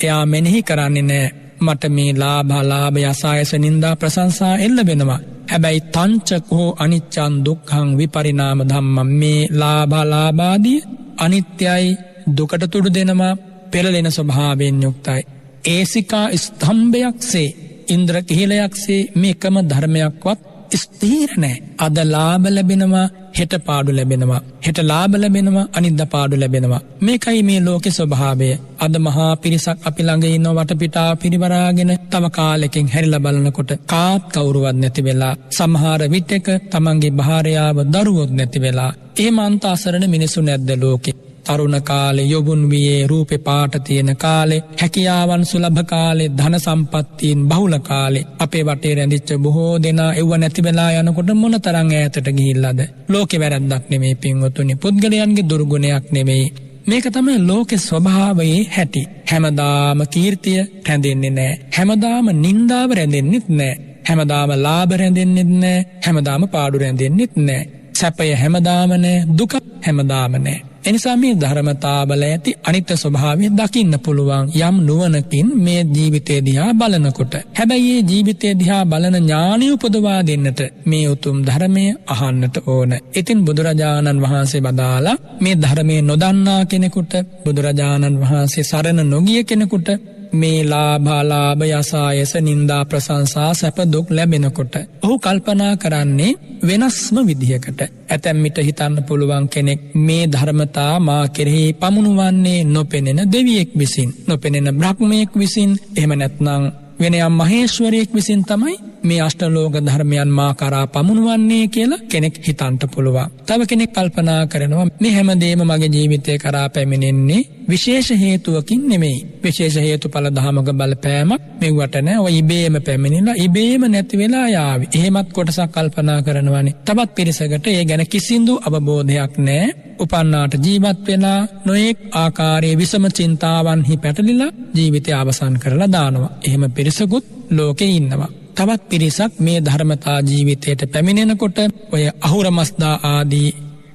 එයා මෙනෙහි කරන්නේ නැහැ මට මේ ලාභ යසායස නින්දා ප්‍රශංසා එල්ල වෙනවා. හැබැයි තංචකෝ අනිච්චං දුක්ඛං විපරිණාම ධම්මං මේ ලාභාදී අනිත්‍යයි දුකට තුඩු දෙනවා පෙරලෙන ස්වභාවයෙන් යුක්තයි. ඒසිකා ස්තම්භයක්සේ ඉන්ද්‍ර කිහිලයක්සේ මේකම ධර්මයක්වත් ස්ථීර නැහැ. අද ලාභ ලැබෙනවා හෙට පාඩු ලැබෙනවා හෙට ලාභ ලැබෙනවා අනිද්දා පාඩු ලැබෙනවා. මේකයි මේ ලෝකේ ස්වභාවය. අද මහා පිරිසක් අපි ළඟ ඉන්න වටපිටාව පිරිවරාගෙන තව කාලෙකින් හැරිලා බලනකොට කාත් කවුරුවත් නැති වෙලා සමහර විටක තමන්ගේ භාර්යාව දරුවොත් නැති වෙලා එහෙම අන්ත අසරණ මිනිසු නැද්ද ලෝකේ? තරුණ කාලේ යොබුන් වියේ රූපේ පාට තියෙන කාලේ හැකියාවන් සුලභ කාලේ ධන සම්පත්තීන් බහුල කාලේ අපේ වටේ රැඳිච්ච බොහෝ දෙනා එව්ව නැති වෙලා යනකොට මොනතරම් ඈතට ගිහිල්ලාද? ලෝකේ වැරද්දක් නෙමෙයි පින්වතුනි පුද්ගලයන්ගේ දුර්ගුණයක් නෙමෙයි. මේක තමයි ලෝකේ ස්වභාවයේ හැටි. හැමදාම කීර්තිය රැඳෙන්නේ නැහැ. හැමදාම නින්දාව රැඳෙන්නෙත් නැහැ. හැමදාම ලාභ රැඳෙන්නෙත් නැහැ. හැමදාම පාඩු රැඳෙන්නෙත් නැහැ. සැපය හැමදාම නැහැ. දුක හැමදාම නැහැ. එනිසා මේ ධර්මතාවල ඇති අනිත්‍ය ස්වභාවය දකින්න පුළුවන් යම් නුවණකින් මේ ජීවිතය දිහා බලනකොට. හැබැයි මේ ජීවිතය දිහා බලන ඥාණය උපදවා දෙන්නට මේ උතුම් ධර්මය අහන්නට ඕන. ඉතින් බුදුරජාණන් වහන්සේ වදාලා මේ ධර්මයේ නොදන්නා කෙනෙකුට බුදුරජාණන් වහන්සේ සරණ නොගිය කෙනෙකුට මේ ලාභ යසායස නින්දා ප්‍රශංසා සැප දුක් ලැබෙනකොට ඔහු කල්පනා කරන්නේ වෙනස්ම විදිහකට. ඇතැම් විට හිතන්න පුළුවන් කෙනෙක් මේ ධර්මතා මා කෙරෙහි පමුණුවන්නේ නොපෙනෙන දෙවියෙක් විසින් නොපෙනෙන බ්‍රහ්මයෙක් විසින් එහෙම නැත්නම් වෙන යම් මහේශ්වරයෙක් විසින් තමයි මේ අෂ්ටලෝක ධර්මයන් මා කරා පමුණුවන්නේ කියලා කෙනෙක් හිතන්ට පුළුවන්. තව කෙනෙක් කල්පනා කරනවා මේ හැමදේම මගේ ජීවිතේ කරා පැමිණෙන්නේ විශේෂ හේතුවකින් නෙමෙයි. විශේෂ හේතුඵල ධමක බලපෑමක් මෙව්වට නෑ. ඔය ඉබේම පැමිණිලා ඉබේම නැති වෙලා යාවි. එහෙමත් කොටසක් කල්පනා කරනවානේ. තවත් පිරිසකට ඒ ගැන කිසිදු අවබෝධයක් නෑ. උපන්නාට ජීවත් වෙලා නොයෙක් ආකාරයේ විසම චින්තාවන්හි පැටලිලා ජීවිතය අවසන් කරලා දානවා. එහෙම පිරිසකුත් ලෝකේ ඉන්නවා. තවත් පිරිසක් මේ ධර්මතා ජීවිතයට පැමිණෙනකොට ඔය අහුරමස්දා ආදී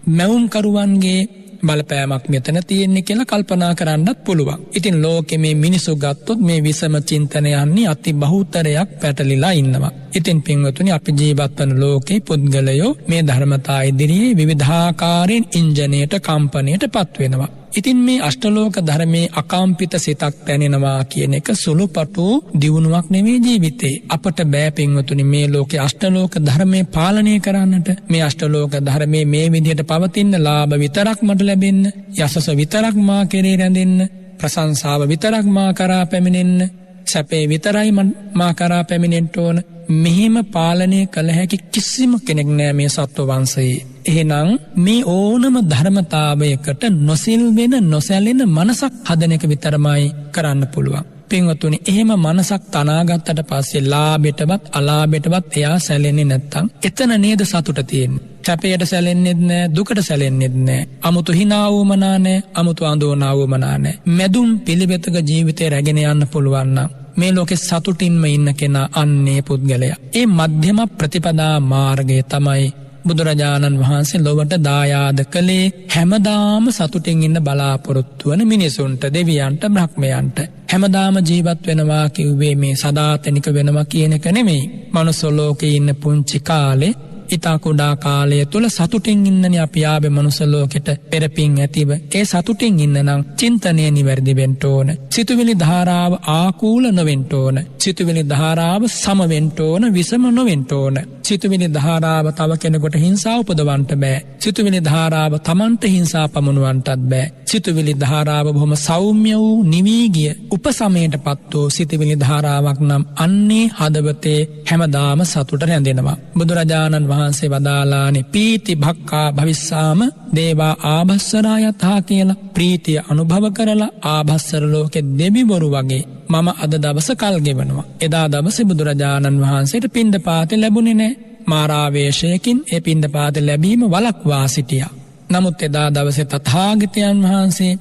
මැවුම්කරුවන්ගේ බලපෑමක් මෙතන තියෙන්නේ කියලා කල්පනා කරන්නත් පුළුවන්. ඉතින් ලෝකෙ මේ මිනිසු ගත්තොත් මේ විසම චින්තනයන්හි අති බහුතරයක් පැටලිලා ඉන්නවා. ඉතින් පින්වතුනි අපි ජීවත් වන ලෝකේ පුද්ගලයෝ මේ ධර්මතා ඉදිරියේ විවිධාකාරයෙන් ඉන්ජනයට කම්පනයට පත් වෙනවා. ඉතින් මේ අෂ්ටලෝක ධර්මයේ අකම්පිත සිතක් පැනෙනවා කියන එක සුළුපටු දියුණුවක් නෙමේ ජීවිතේ. අපට බෑ පින්වතුනි මේ ලෝකේ අෂ්ටලෝක ධර්මයේ පාලනය කරන්නට. මේ අෂ්ටලෝක ධර්මයේ මේ විදිහට පවතින ලාභ විතරක් මට ලැබෙන්න, යසස විතරක් මා කෙරේ රැඳෙන්න, ප්‍රශංසාව විතරක් මා කරා පැමිණෙන්න, සැපේ විතරයි මා කරා පැමිණෙන්න ඕන. මෙහෙම පාලනය කළ හැකි කිසිම කෙනෙක් නෑ මේ සත්ව වංශයේ. එහෙනම් මේ ඕනම ධර්මතාවයකට නොසිල්වෙන නොසැලෙන මනසක් හදන එක විතරමයි කරන්න පුළුවන්. පින්වතුනි එහෙම මනසක් තනාගත්තට පස්සේ ලාභයටවත් අලාභයටවත් එයා සැලෙන්නේ නැත්තම් එතන නේද සතුට තියෙන්නේ. සැපයට සැලෙන්නෙත් නෑ, දුකට සැලෙන්නෙත් නෑ, අමුතු හිනා වූමනා නෑ, අමුතු අඳෝනා වූමනා නෑ. මැදුම් පිළිවෙතක ජීවිතේ රැගෙන යන්න පුළුවන් නම් මේ ලෝකේ සතුටින්ම ඉන්න කෙනා අන්නේ පුද්ගලයා. ඒ මධ්‍යම ප්‍රතිපදා මාර්ගය තමයි බුදුරජාණන් වහන්සේ ලොවට දායාද කළේ හැමදාම සතුටින් ඉන්න බලාපොරොත්තු වන මිනිසුන්ට, දෙවියන්ට, බ්‍රහ්මයන්ට. හැමදාම ජීවත් වෙනවා කිව්වේ මේ සදාතනික වෙනවා කියන එක නෙමෙයි. මනුස්ස ලෝකේ ඉන්න පුංචි කාලේ ඉතා කුඩා කාලය තුළ සතුටින් ඉන්නනේ අපි ආවේ මනුස්ස ලෝකෙට පෙරපින් ඇතිව. ඒ සතුටින් ඉන්න නම් චින්තනය නිවැරදි වෙන්න ඕන. සිතුවිලි ධාරාව ආකූල නොවෙන්න ඕන. සිතුවිලි ධාරාව සම වෙන්න ඕන, විසම නොවෙන්න ඕන. සිතුවිලි ධාරාව තව කෙනෙකුට හිංසා උපදවන්න බෑ. සිතුවිලි ධාරාව තමන්ට හිංසා පමුණවන්නත් බෑ. සිතුවිලි ධාරාව බොහොම සෞම්‍ය වූ නිවී ගිය උපසමයටපත් වූ සිතුවිලි ධාරාවක් නම් අන්නේ හදවතේ හැමදාම සතුට රැඳෙනවා. බුදුරජාණන් වහන්සේ වදාලානේ පීති භක්ඛා භවිස්සාම දේවා ආභස්සරා යතා කියලා. ප්‍රීතිය අනුභව කරලා ආභස්සර ලෝකෙ දෙවිවරු වගේ මම අද දවස කල් ගෙවනවා. එදා දවසේ බුදුරජාණන් වහන්සේට පිණ්ඩපාතේ ලැබුණේ නැහැ. මාරාවේශයකින් ඒ පිණ්ඩපාත ලැබීම වළක්වා සිටියා. නමුත් එදා දවසේ තථාගතයන් වහන්සේ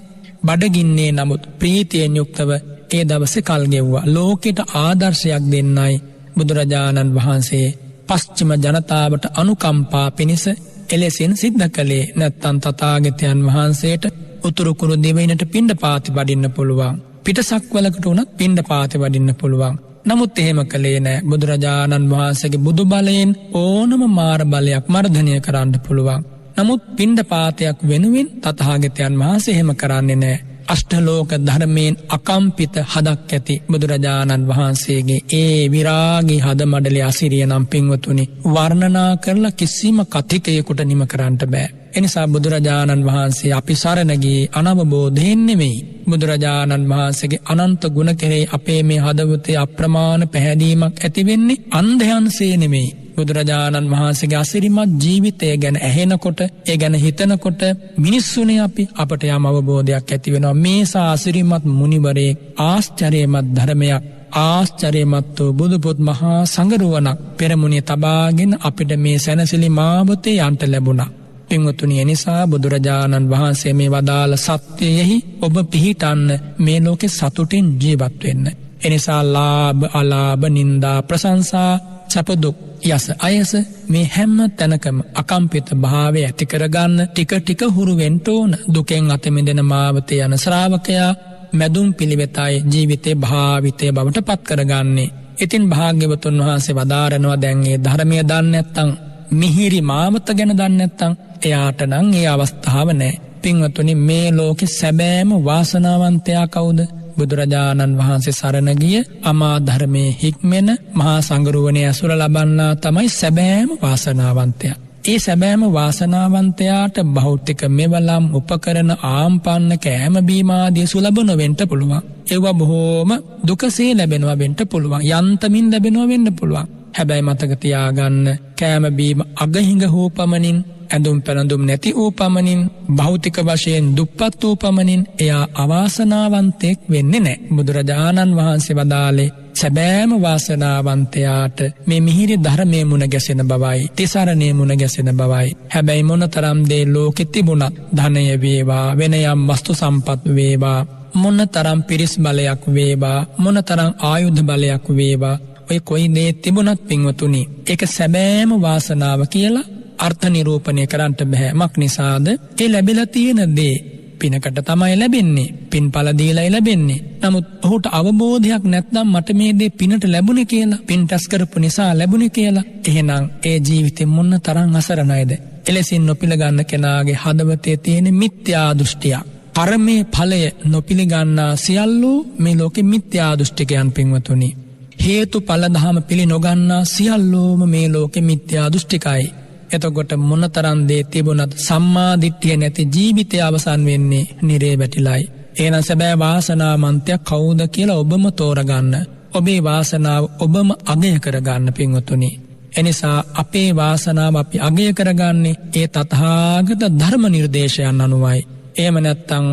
බඩගින්නේ නමුත් ප්‍රීතියෙන් යුක්තව ඒ දවසේ කල් ගෙවුවා. ලෝකෙට ආදර්ශයක් දෙන්නයි බුදුරජාණන් වහන්සේ පස්චිම ජනතාවට අනුකම්පා පිණිස එලෙසින් සිද්ධ කළේ. නැත්තම් තථාගතයන් වහන්සේට උතුරු කුරු දිවයිනට පිණ්ඩපාති වඩින්න පුළුවන්. පිටසක්වලකට උනත් පිණ්ඩපාති වඩින්න පුළුවන්. නමුත් එහෙම කළේ නෑ. බුදුරජාණන් වහන්සේගේ බුදු බලයෙන් ඕනම මාර බලයක් මර්ධනය කරන්න පුළුවන්. නමුත් පිණ්ඩපාතයක් වෙනුවෙන් තථාගතයන් වහන්සේ එහෙම කරන්නේ නෑ. අෂ්ටලෝක ධර්මයෙන් අකම්පිත හදක් ඇති බුදුරජාණන් වහන්සේගේ ඒ විරාගී හද මඩලේ අසිරිය නම් පින්වතුනි වර්ණනා කරලා කිසිම කතිකයකට නිම කරන්න බෑ. එනිසා බුදුරජාණන් වහන්සේ අපි සරණ ගියේ අනවබෝධයෙන් නෙමෙයි. බුදුරජාණන් වහන්සේගේ අනන්ත ගුණ කෙරෙහි අපේ මේ හදවතේ අප්‍රමාණ පැහැදීමක් ඇති වෙන්නේ අන්ධයන්සේ නෙමෙයි. බුදුරජාණන් වහන්සේගේ අසිරිමත් ජීවිතය ගැන ඇහෙනකොට, ඒ ගැන හිතනකොට මිනිස්සුනේ අපට යම් අවබෝධයක් ඇති වෙනවා. මේසා අසිරිමත් මුනිවරේ ආශ්චර්යමත් ධර්මයක්, ආශ්චර්යමත් වූ බුදුපොත් මහා සංගරුවනක් පෙරමුණේ තබාගෙන අපිට මේ සැනසෙලි මාවතේ යන්ට ලැබුණා. පින්වතුනි එනිසා බුදුරජාණන් වහන්සේ මේ වදාළ සත්‍යයෙහි ඔබ පිහිටන්න, මේ ලෝකේ සතුටින් ජීවත් වෙන්න. එනිසා ලාභ අලාභ නින්දා ප්‍රශංසා සැප දුක් යස අයස මේ හැම තැනකම අකම්පිත භාවය ඇති කරගන්න ටික ටික හුරු වෙන්න ඕන. දුකෙන් අත මිදෙන මාවතේ යන ශ්‍රාවකයා මැදුම් පිළිවෙතයි ජීවිතේ භාවිතය බවට පත් කරගන්නේ. ඉතින් භාග්‍යවතුන් වහන්සේ වදාරනවා දැන් මේ ධර්මය දන්නේ නැත්නම්, මිහිරි මාවත ගැන දන්නේ නැත්නම් එයාට නම් ඒ අවස්ථාව නැහැ. පින්වතුනි මේ ලෝකේ සැබෑම වාසනාවන්තයා කවුද? බුදුරජාණන් වහන්සේ සරණ ගිය අමා ධර්මයේ හික්මෙන මහා සංගරුවනේ ඇසුර ලබන්නා තමයි සැබෑම වාසනාවන්තයා. ඒ සැබෑම වාසනාවන්තයාට භෞතික මෙවලම් උපකරණ ආම්පන්න කෑම බීම ආදී සුලභ නොවෙන්න පුළුවන්. ඒවා බොහෝම දුකසේ ලැබෙනවා වෙන්න පුළුවන්. යන්තමින් ලැබෙනවා වෙන්න පුළුවන්. හැබැයි මතක තියාගන්න කෑම බීම අගහිඟ හෝ පමණින්, ඇඳුම් පැළඳුම් නැති වූ පමණින්, භෞතික වශයෙන් දුප්පත් වූ පමණින් එයා අවාසනාවන්තයෙක් වෙන්නේ නැහැ. බුදුරජාණන් වහන්සේ වදාළේ සැබෑම වාසනාවන්තයාට මේ මිහිරි ධර්මයේ මුණ ගැසෙන බවයි, තිසරණේ මුණ ගැසෙන බවයි. හැබැයි මොනතරම් දේ ලෝකෙ තිබුණත්, ධනය වේවා, වෙන යම් වස්තු සම්පත් වේවා, මොනතරම් පිරිස් බලයක් වේවා, මොනතරම් ආයුධ බලයක් වේවා, ඔය කොයි දේ තිබුණත් පින්වතුනි, ඒක සැබෑම වාසනාව කියලා අර්ථ නිරූපණය කරන්නට බෑ. මක් නිසාද? ඒ ලැබිලා තියෙන දේ පිනකට තමයි ලැබෙන්නේ, පින්ඵල දීලා ලැබෙන්නේ. නමුත් ඔහුට අවබෝධයක් නැත්නම් මට මේ දේ පිනට ලැබුණේ කියලා, පින් රැස් කරපු නිසා ලැබුණේ කියලා, එහෙනම් ඒ ජීවිතේ මොන තරම් අසරණයිද? එලෙසින් නොපිළගන්න කෙනාගේ හදවතේ තියෙන මිත්‍යා දෘෂ්ටිය, කර්මයේ ඵලය නොපිළගන්නා සියල්ලු මේ ලෝකෙ මිත්‍යා දෘෂ්ටිකයන් පින්වතුනි. හේතුඵල ධම පිළි නොගන්නා සියල්ලෝම මේ ලෝකෙ මිත්‍යා දෘෂ්ටිකයි. එතකොට මොනතරම් දේ තිබුණත් සම්මා දිට්ඨිය නැති ජීවිතය අවසන් වෙන්නේ නිරේ වැටිලයි. එහෙනම් සැබෑ වාසනාවන්තයා කවුද කියලා ඔබම තෝරගන්න. ඔබේ වාසනාව ඔබම අගය කරගන්න පින්වතුනි. එනිසා අපේ වාසනාව අපි අගය කරගන්නේ ඒ තථාගත ධර්ම නිර්දේශයන් අනුවයි. එහෙම නැත්නම්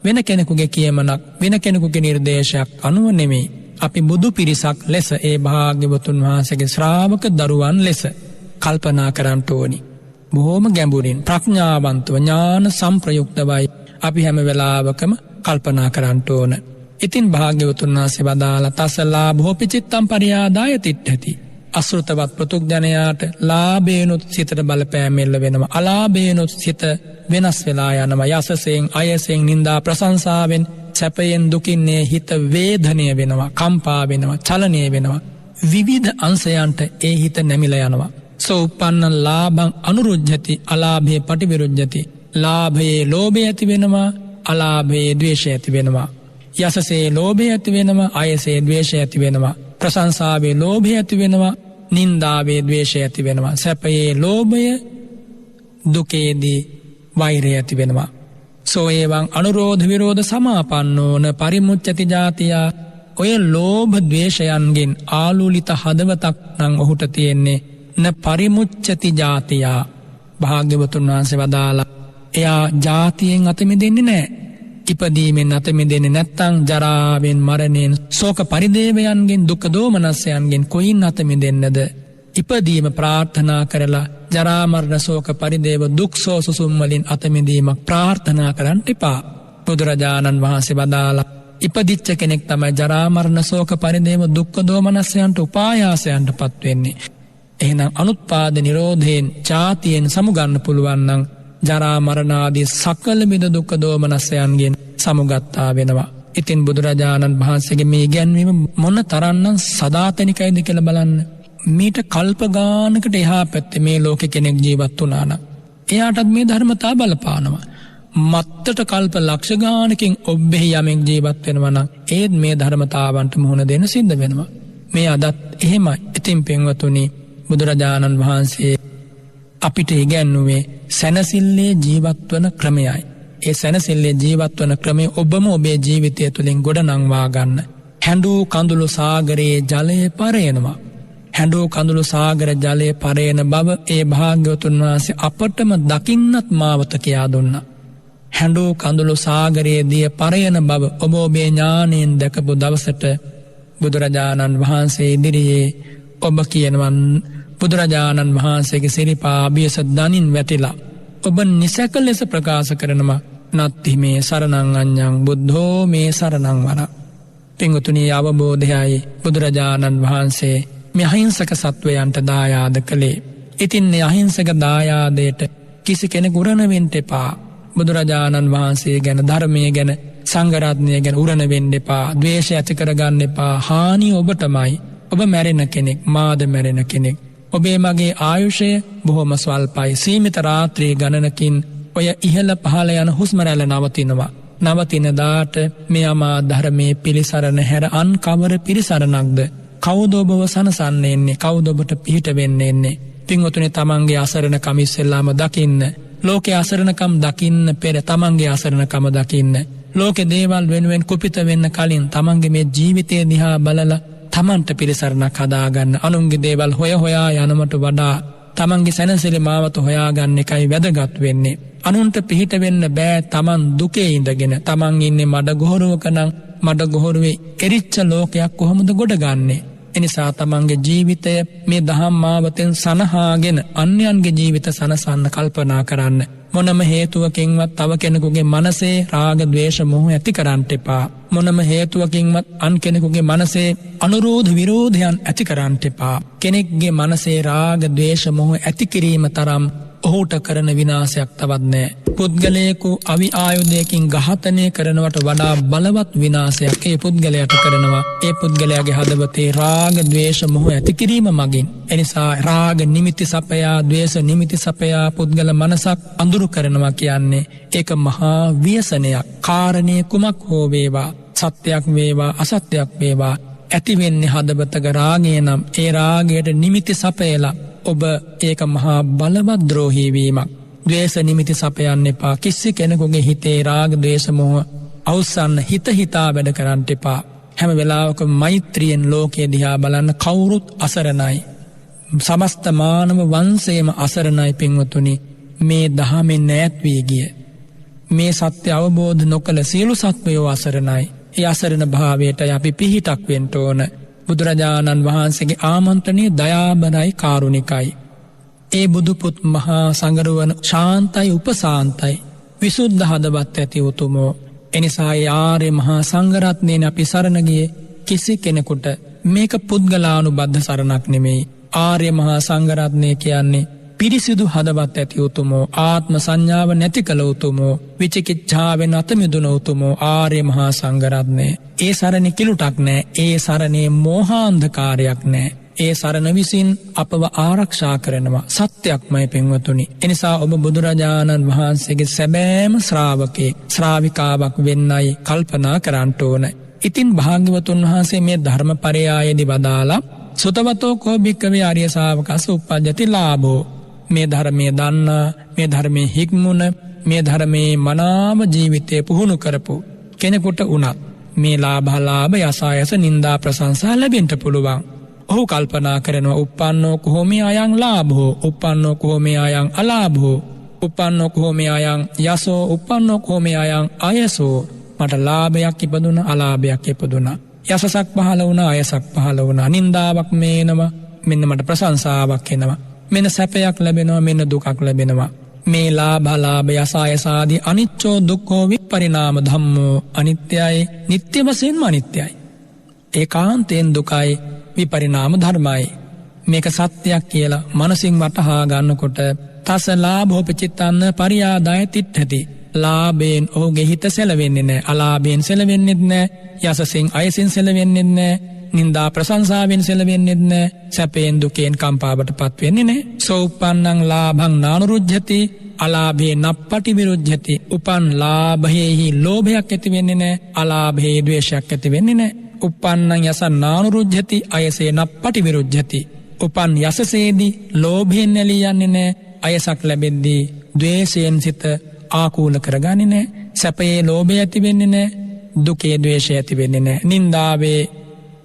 වෙන කෙනෙකුගේ කියමනක්, වෙන කෙනෙකුගේ නිර්දේශයක් අනුව නෙමෙයි. අපි බුදු පිරිසක් ලෙස, ඒ භාග්‍යවතුන් වහන්සේගේ ශ්‍රාවක දරුවන් ලෙස කල්පනා කරන්න ඕනි. බොහොම ගැඹුරින් ප්‍රඥාවන්තව ඥාන සම්ප්‍රයුක්තවයි අපි හැම වෙලාවකම කල්පනා කරන්න ඕන. ඉතින් භාග්‍යවතුන් වහන්සේ වදාළ තසලා භෝපිචිත්තම් පරියාදාය තිට්ඨති. අසෘතවත් පෘතුග්ජනයාට ලාභේනොත් සිතට බලපෑම් එල්ල වෙනවා, අලාභේනොත් සිත වෙනස් වෙලා යනවා. යසසෙන්, අයසෙන්, නිന്ദා ප්‍රශංසාවෙන්, සැපයෙන්, දුකින්නේ හිත වේදනය වෙනවා, කම්පා වෙනවා, චලනය වෙනවා. විවිධ අංශයන්ට ඒ හිත නැමිලා යනවා. සෝපන්න ලාභං අනුරුද්ධති, අලාභේ පටිවිරුද්ධති. ලාභයේ ලෝභය ඇති වෙනවා, අලාභයේ ද්වේෂය ඇති වෙනවා. යසසේ ලෝභය ඇති වෙනවා, අයසේ ද්වේෂය ඇති වෙනවා. ප්‍රශංසාවේ ලෝභය ඇති වෙනවා, නින්දාවේ ද්වේෂය ඇති වෙනවා. සැපයේ ලෝභය, දුකේදී වෛරය ඇති වෙනවා. සෝ එවං අනුරෝධ විරෝධ සමාපන්නෝන පරිමුච්ඡති ජාතියා. ඔය ලෝභ ද්වේෂයන්ගෙන් ආලූලිත හදවතක් නම් ඔහුට තියෙන්නේ. න පරිමුච්ඡති ජාතියා. භාග්‍යවතුන් වහන්සේ වදාලා එයා ජාතියෙන් අත මිදෙන්නේ නැහැ. ඉපදීමෙන් අත මිදෙන්නේ නැත්නම් ජරාවෙන්, මරණයෙන්, ශෝක පරිදේවයන්ගෙන්, දුක් දෝමනස්යන්ගෙන් කොයින් අත මිදෙන්නද? ඉපදීම ප්‍රාර්ථනා කරලා ජරා මරණ ශෝක පරිදේව දුක් සෝසුසුම් වලින් අත මිදීමක් ප්‍රාර්ථනා කරන්න එපා. බුදුරජාණන් වහන්සේ වදාලා ඉපදිච්ච කෙනෙක් තමයි ජරා මරණ ශෝක පරිදේව දුක් දෝමනස්යන්ට උපායාසයන්ටපත් වෙන්නේ. එහෙනම් අනුත්පාද නිරෝධයෙන්, ජාතියෙන් සමුගන්න පුළුවන් නම් ජරා මරණ ආදී සකල විද දුක් දෝමනස්යන්ගෙන් සමුගත්තා වෙනවා. ඉතින් බුදුරජාණන් වහන්සේගේ මේ ඉගැන්වීම මොන තරම්නම් සදාතනිකයිද කියලා බලන්න. මීට කල්ප ගානකට එහා පැත්තේ මේ ලෝකේ කෙනෙක් ජීවත් වුණා නම් එයාටත් මේ ධර්මතා බලපානවා. මත්තට කල්ප ලක්ෂ ගානකින් ඔබ්බෙහි යමෙක් ජීවත් වෙනවා නම් ඒත් මේ ධර්මතාවන්ට මුහුණ දෙන්න සිද්ධ වෙනවා. මේ අදත් එහෙමයි. ඉතින් පින්වතුනි, බුදුරජාණන් වහන්සේ අපිට ඉගැන්වුවේ සැනසෙල්ලේ ජීවත් වන ක්‍රමයයි. ඒ සැනසෙල්ලේ ජීවත් වන ක්‍රමය ඔබම ඔබේ ජීවිතය තුළින් ගොඩනංවා ගන්න. හැඬු කඳුළු සාගරයේ ජලය පරයනවා. හැඬු කඳුළු සාගර ජලය පරයන බව ඒ භාග්‍යවතුන් වහන්සේ අපටම දකින්නත් මාවත කියා දුන්නා. හැඬු කඳුළු සාගරයේ දිය පරයන බව ඔබ ඔබේ ඥාණයෙන් දැකපු දවසට බුදුරජාණන් වහන්සේ ඉදිරියේ ඔබ කියනවන් බුදුරජාණන් වහන්සේගේ සිරිපා අභියස දනින් වැටිලා ඔබ නිසැක ලෙස ප්‍රකාශ කරනවා, නත්ති මේ සරණං අඤ්ඤං බුද්ධෝ මේ සරණං වර. පින්වතුනි, අවබෝධයයි බුදුරජාණන් වහන්සේ මේ අහිංසක සත්වයන්ට දායාද කළේ. ඉතින් මේ අහිංසක දායාදයට කිසි කෙනෙකු උරණ වෙන්න එපා. බුදුරජාණන් වහන්සේ ගැන, ධර්මයේ ගැන, සංඝ රත්නය ගැන උරණ වෙන්න එපා. ද්වේෂය ඇති කරගන්න එපා. හානිය ඔබටමයි. ඔබ මැරෙන කෙනෙක්, මාද මැරෙන කෙනෙක්. ඔබේ මගේ ආයුෂය බොහොම ස්වල්පයි. සීමිත රාත්‍රී ගණනකින් ඔය ඉහළ පහළ යන හුස්ම රැල්ල නවතිනවා. නවතින දාට මේ අමා ධර්මයේ පිළිසරණ හැර අන් කවර පිළිසරණක්ද? කවුද ඔබව සනසන්න එන්නේ? කවුද ඔබට පිහිට වෙන්න එන්නේ? පින්වතුනි, තමන්ගේ අසරණකම ඉස්සෙල්ලාම දකින්න. ලෝකේ අසරණකම් දකින්න පෙර තමන්ගේ අසරණකම දකින්න. ලෝකේ දේවල් වෙනුවෙන් කුපිත වෙන්න කලින් තමන්ගේ මේ ජීවිතය දිහා බලලා තමන්ට පිළිසරණක් හදාගන්න. අනුන්ගේ දේවල් හොයා යනමට වඩා තමන්ගේ සැනසෙලි මාවත හොයාගන්න එකයි වැදගත් වෙන්නේ. අනුන්ට පිහිට වෙන්න බෑ තමන් දුකේ ඉඳගෙන. තමන් ඉන්නේ මඩ ගොහරුවක නම් මඩ ගොහරුවේ එරිච්ච ලෝකයක් කොහොමද ගොඩ ගන්නේ? එනිසා තමන්ගේ ජීවිතය මේ දහම් මාවතෙන් සනහාගෙන අන්‍යයන්ගේ ජීවිත සනසන්න කල්පනා කරන්න. මොනම හේතුවකින්වත් තව කෙනෙකුගේ මනසේ රාග ද්වේෂ මොහ ඇති කරන්නට එපා. මොනම හේතුවකින්වත් අන් කෙනෙකුගේ මනසේ අනුරෝධ විරෝධයන් ඇති කරන්නට එපා. කෙනෙක්ගේ මනසේ රාග ද්වේෂ මොහ ඇති කිරීම තරම් ඔහුට කරන විනාශයක් තවත් නැහැ. පුද්ගලයෙකු අවි ආයුධයකින් ඝාතනය කරනවට වඩා බලවත් විනාශයක් ඒ පුද්ගලයාට කරනවා. ඒ පුද්ගලයාගේ හදවතේ රාග ද්වේෂ මොහ ඇති කිරීම මගින්. එනිසා රාග නිමිති සපයා ද්වේෂ නිමිති සපයා පුද්ගල මනසක් අඳුරු කරනවා කියන්නේ ඒක මහා ව්‍යසනයක්. කාරණේ කුමක් හෝ වේවා, සත්‍යයක් වේවා අසත්‍යයක් වේවා, ඇති වෙන්නේ හදවතක රාගය නම් ඒ රාගයට නිමිති සපයලා ඔබ ඒක මහා බලවත් ද්‍රෝහී වීමක්. ද්වේෂ නිමිති සපයන්න එපා. කිසි කෙනෙකුගේ හිතේ රාග ද්වේෂ මොහ අවසන්න හිතා වැඩ කරන්න එපා. හැම වෙලාවකම මෛත්‍රියෙන් ලෝකයේ දිහා බලන්න. කවුරුත් අසරණයි. සමස්ත මානව වංශයේම අසරණයි පින්වතුනි. මේ දහමෙන් ඈත් වී ගිය මේ සත්‍ය අවබෝධ නොකළ සියලු සත්වයෝ අසරණයි. ඒ අසරණ භාවයට අපි පිහිටක් වෙන්න ඕන. බුදුරජාණන් වහන්සේගේ ආමන්ත්‍රණය දයාබරයි කාරුණිකයි. ඒ බුදුපුත් මහා සංගරුවන ශාන්තයි උපසාන්තයි විසුද්ධ හදවත් ඇති උතුමෝ. එනිසා ආර්ය මහා සංඝරත්නයෙන් අපි සරණ ගියේ කිසි කෙනෙකුට මේක පුද්ගලානුබද්ධ සරණක් නෙමෙයි. ආර්ය මහා සංඝරත්නය කියන්නේ පිරිසිදු හදවත් ඇති උතුමෝ, ආත්ම සංඥාව නැති කළ උතුමෝ, විචිකිච්ඡාවෙන් අත මිදුණ උතුමෝ ආර්ය මහා සංඝරත්නය. ඒ සරණ කිලුටක් නෑ. ඒ සරණේ මෝහාන්ධකාරයක් නෑ. ඒ සරණ විසින් අපව ආරක්ෂා කරනවා. සත්‍යයක්මයි පින්වතුනි. එනිසා ඔබ බුදුරජාණන් වහන්සේගේ සැබෑම ශ්‍රාවිකාවක් වෙන්නයි කල්පනා කරන්න ඕන. ඉතින් භාග්‍යවතුන් වහන්සේ මේ ධර්මපරයායේදී වදාලා සුතවතෝ කෝ භික්ඛවේ ආර්ය ශාවකස්ස උප්පජ්ජති ලාභෝ. මේ ධර්මයේ දන්නා, මේ ධර්මයේ හික්මුණ, මේ ධර්මයේ මනාව ජීවිතය පුහුණු කරපු කෙනෙකුට උනත් මේ ලාභ යසායස නින්දා ප්‍රශංසා ලැබෙන්න පුළුවන්. ඔහු කල්පනා කරනවා uppannෝ කෝමේ අයං ලාභෝ, uppannෝ කෝමේ අයං අලාභෝ, uppannෝ කෝමේ අයං යසෝ, uppannෝ කෝමේ අයං අයසෝ. මට ලාභයක් ඉපදුණා, අලාභයක් ඉපදුණා. යසසක් පහළ වුණා, අයසක් පහළ වුණා. නින්දාවක් මේනවා, මෙන්න මට ප්‍රශංසාවක් එනවා. මෙන්න සැපයක් ලැබෙනවා, මෙන්න දුකක් ලැබෙනවා. මේ ලාභ යසායසාදී අනිච්චෝ දුක්ඛෝ විපරිණාම ධම්මෝ. අනිත්‍යයි, නිට්ටය වශයෙන්ම අනිත්‍යයි. ඒකාන්තයෙන් දුකයි, විපරිණාම ධර්මයි. මේක සත්‍යයක් කියලා මනසින් වටහා ගන්නකොට තස ලාභෝපචිත්තන්න පරියාදාය තිට්ඨති. ලාභයෙන් ඔහුගේ හිත සැලවෙන්නේ නැහැ, අලාභයෙන් සැලවෙන්නේත් නැහැ, යසසෙන් අයසෙන් සැලවෙන්නේත් නැහැ, නින්දා ප්‍රශංසාවෙන් සැලවෙන්නේත් නැහැ, සැපයෙන් දුකෙන් කම්පාවටපත් වෙන්නේ නැහැ. සෝපන්නං ලාභං නානුරුජ්ජති, අලාභේ නප්පටි විරුජ්ජති. උපන් ලාභයේහි ලෝභයක් ඇති වෙන්නේ නැහැ, අලාභයේ ද්වේෂයක් ඇති වෙන්නේ නැහැ. uppannං යසං නානුරුජ්ජති, අයසේ නප්පටි විරුජ්ජති. උපන් යසසේදී ලෝභයෙන් නැලී යන්නේ නැහැ, අයසක් ලැබෙද්දී ද්වේෂයෙන් සිත ආකූල කරගන්නේ නැහැ. සැපයේ ලෝභය ඇති වෙන්නේ නැහැ, දුකේ ද්වේෂය ඇති වෙන්නේ නැහැ, නින්දාවේ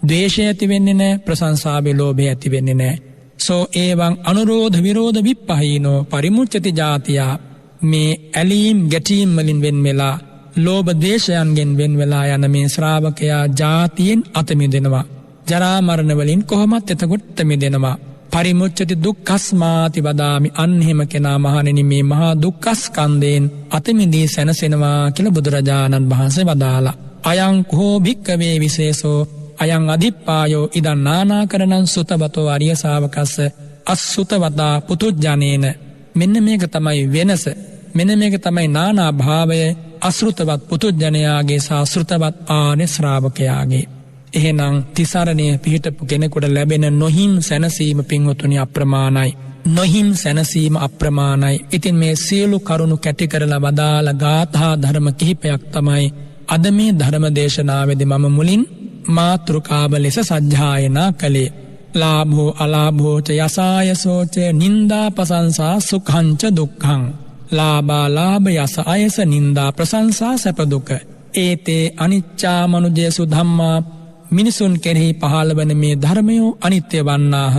ද්වේෂය ඇති වෙන්නේ නැහැ, ප්‍රශංසාවේ ලෝභය ඇති වෙන්නේ නැහැ. සෝ එවං අනුරෝධ විරෝධ විප්පහීනෝ පරිමුච්ඡති ජාතියා. මේ ඇලීම් ගැටීම් වලින් වෙන් වෙලා, ලෝභ දේශයන්ගෙන් වෙන් වෙලා යන මේ ශ්‍රාවකයා ජාතියෙන් අත මිදෙනවා. ජරා මරණ වලින් කොහොමත් එතකොට මිදෙනවා. පරිමුච්ඡති දුක්ඛස්මාති වදාමි. අන්හිම කෙනා මහණෙනි මේ මහා දුක්ඛස්කන්ධයෙන් අත මිදී සැනසෙනවා කියලා බුදුරජාණන් වහන්සේ වදාලා. අයං කෝ භික්ඛවේ විශේෂෝ අයං අදිප්පායෝ ඉදං නානාකරණං සුතවතෝ ආර්ය ශාවකස්ස අසුතවතා පුතුජ්ජනේන. මෙන්න මේක තමයි වෙනස. මෙන්න මේක තමයි නානා භාවය අසෘතවත් පුතුජ්ජනයාගේ සහ ශ්‍රුතවත් ආර්ය ශ්‍රාවකයාගේ. එහෙනම් තිසරණය පිහිටපු කෙනෙකුට ලැබෙන නොහිම් සැනසීම පින්වතුනි අප්‍රමාණයි. නොහිම් සැනසීම අප්‍රමාණයි. ඉතින් මේ සියලු කරුණු කැටි කරලා වදාළ ගාථා ධර්ම කිහිපයක් තමයි අද මේ ධර්ම දේශනාවේදී මම මුලින් මාතෘකාව ලෙස සජ්ජායනා කළේ. ලාභෝ අලාභෝ ච යසායසෝ ච නින්දා ප්‍රශංසා සුඛං ච දුක්ඛං. ලාභ යස අයස නින්දා ප්‍රශංසා සැප දුක. ඒතේ අනිච්චා මනුජේසු ධම්මා. මිනිසුන් කෙරෙහි පහළවන මේ ධර්මයෝ අනිත්‍ය වන්නාහ.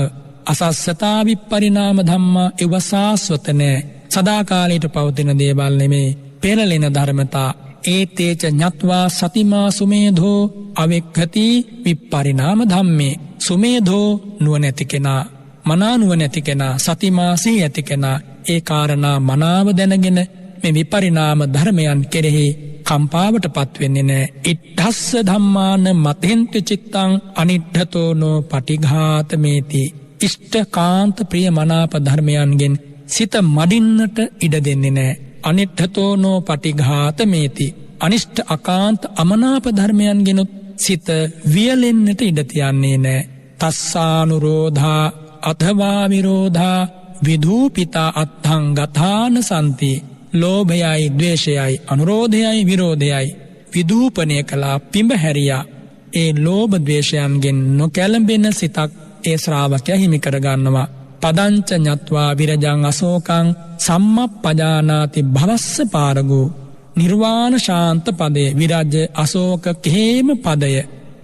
අසස්සතා විපරිණාම ධම්මා. ඒව සාස්වත නෑ, සදාකාලයට පවතින දේවල් නෙමේ, පෙරලෙන ධර්මතා. ඒතේච ඤත්වා සතිමා සුමේධෝ අවෙක්ඛති විපරිණාම ධම්මේ. සුමේධෝ නුවණැති කෙනා, මනා නුවණැති කෙනා, සතිමා සිහි ඇති කෙනා ඒ කාරණා මනාව දැනගෙන මේ විපරිණාම ධර්මයන් කෙරෙහි කම්පාවට පත්වෙන්නේ නෑ. ඉට්ඨස්ස ධම්මාන මතෙන්ති චිත්තං අනිට්ඨතෝනෝ පටිඝාතමේති. ඉෂ්ඨකාන්ත ප්‍රිය මනාප ධර්මයන්ගෙන් සිත මඩින්නට ඉඩ දෙන්නේ නෑ. අනිට්ඨතෝනෝ පටිඝාතමේති. අනිෂ්ඨ අකාන්ත අමනාප ධර්මයන්ගෙනුත් සිත වියලෙන්නට ඉඩ තියන්නේ නෑ. තස්සානුරෝධා අථවා විරෝධා විධූපිතා අත්ථං ගතාන සන්ති. ලෝභයයි ද්වේෂයයි අනුරෝධයයි විරෝධයයි විදූපනය කළා, පිඹ හැරියා. ඒ ලෝභ ද්වේෂයන්ගෙන් නොකැළඹෙන සිතක් ඒ ශ්‍රාවකයා හිමි කරගන්නවා. පදංච ඤත්වා විරජං අශෝකං සම්මප්පජානාති භවස්ස පාරගෝ. නිර්වාණ ශාන්ත පදය, විරජ අශෝක කේම පදය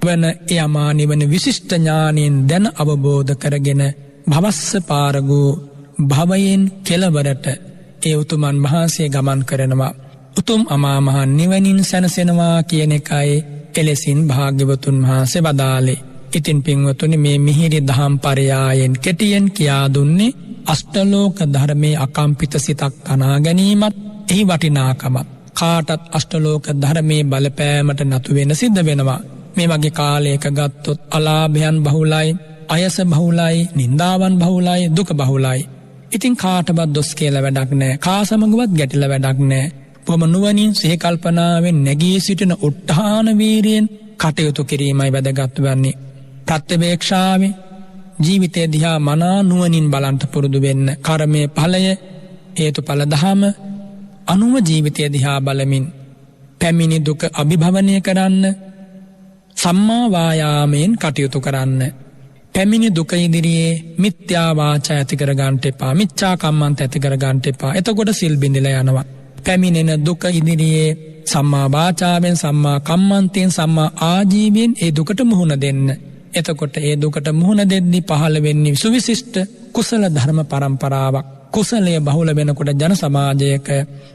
වන යමා නිවන විශිෂ්ට ඥානයෙන් දැන අවබෝධ කරගෙන භවස්ස පාරගෝ භවයෙන් කෙලවරට ඒ උතුමන් වහන්සේ ගමන් කරනවා. උතුම් අමා මහ නිවනින් සැනසෙනවා කියන එකයි එලෙසින් භාග්‍යවතුන් වහන්සේ වදාළේ. ඉතින් පින්වතුනි, මේ මිහිරි දහම් පරයායෙන් කෙටියෙන් කියා දුන්නේ අෂ්ටලෝක ධර්මයේ අකම්පිත සිතක් තනා ගැනීමත් එහි වටිනාකමත්. කාටත් අෂ්ටලෝක ධර්මයේ බලපෑමට නතු වෙන සිද්ධ වෙනවා. මේ වගේ කාලයක ගත්තොත් අලාභයන් බහුලයි, අයස බහුලයි, නින්දාවන් බහුලයි, දුක බහුලයි. ඉතින් කාටවත් දොස් කියලා වැඩක් නෑ, කා සමගවත් ගැටිලා වැඩක් නෑ. බොහොම නුවණින් සිහි කල්පනාවෙන් නැගී සිටින උත්හාන වීරියෙන් කටයුතු කිරීමයි වැදගත් වන්නේ. ප්‍රත්‍යවේක්ෂාවේ ජීවිතය දිහා මනා නුවණින් බලන්ට පුරුදු වෙන්න. කර්මයේ ඵලය, හේතුඵල ධම අනුව ජීවිතය දිහා බලමින් පැමිණි දුක අභිභවනය කරන්න, සම්මා වායාමයෙන් කටයුතු කරන්න. පැමිණි දුක ඉදිරියේ මිත්‍යා වාචා ඇති කර ගන්නට එපා, මිච්ඡා කම්මන්ත ඇති කර ගන්නට එපා. එතකොට සිල් බිඳිලා යනවා. පැමිණෙන දුක ඉදිරියේ සම්මා වාචාවෙන්, සම්මා කම්මන්තෙන්, සම්මා ආජීවයෙන් ඒ දුකට මුහුණ දෙන්න. එතකොට ඒ දුකට මුහුණ දෙද්දී පහළ වෙන්නේ සුවිශිෂ්ට කුසල ධර්ම පරම්පරාවක්. කුසලය බහුල වෙනකොට ජන සමාජයක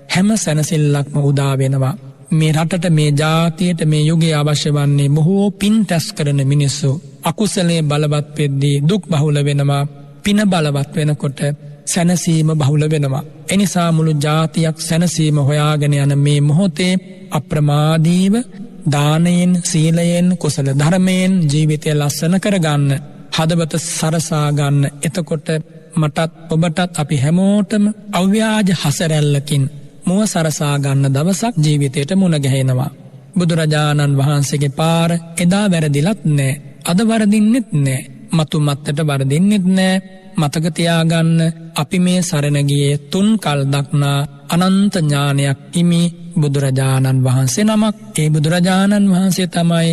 හැම සැනසෙල්ලක්ම උදා වෙනවා. මේ රටට, මේ ජාතියට, මේ යුගයේ අවශ්‍ය වන්නේ බොහෝ පින් රැස් කරන මිනිස්සු. අකුසලයේ බලවත් වෙද්දී දුක් බහුල වෙනවා, පින බලවත් වෙනකොට සැනසීම බහුල වෙනවා. එනිසා මුළු ජාතියක් සැනසීම හොයාගෙන යන මේ මොහොතේ අප්‍රමාදීව දානයෙන්, සීලයෙන්, කුසල ධර්මයෙන් ජීවිතය ලස්සන කරගන්න, හදවත සරසා ගන්න. එතකොට මටත් ඔබටත් අපි හැමෝටම අව්‍යාජ හසරැල්ලකින් මුව සරසා ගන්න දවසක් ජීවිතයට මුණ ගැහෙනවා. බුදුරජාණන් වහන්සේගේ පාර එදා වැරදිලත් නෑ, අද වරදින්නෙත් නෑ, මතු මත්තට වරදින්නෙත් නෑ. මතක තියාගන්න, අපි මේ සරණ ගියේ තුන් කල් දක්නා අනන්ත ඥානයක් හිමි බුදුරජාණන් වහන්සේ නමක්. ඒ බුදුරජාණන් වහන්සේ තමයි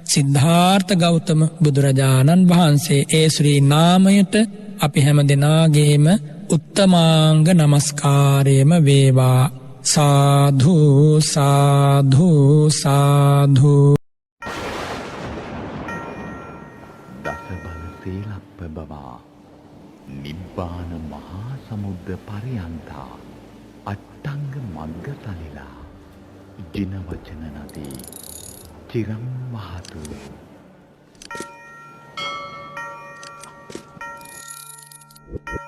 සිද්ධාර්ථ ගෞතම බුදුරජාණන් වහන්සේ. ඒ ශ්‍රී නාමයට අපි හැම දෙනාගේම උත්තමාංග නමස්කාරයම වේවා. සාධු සාධු සාධු. දසබල සීලප්පබවා නිබ්බාන මහා සමුද්ද පරියන්තා අට්ටංග මග්ග සලිලා ජින වචන නදී චිරම් වහතු. you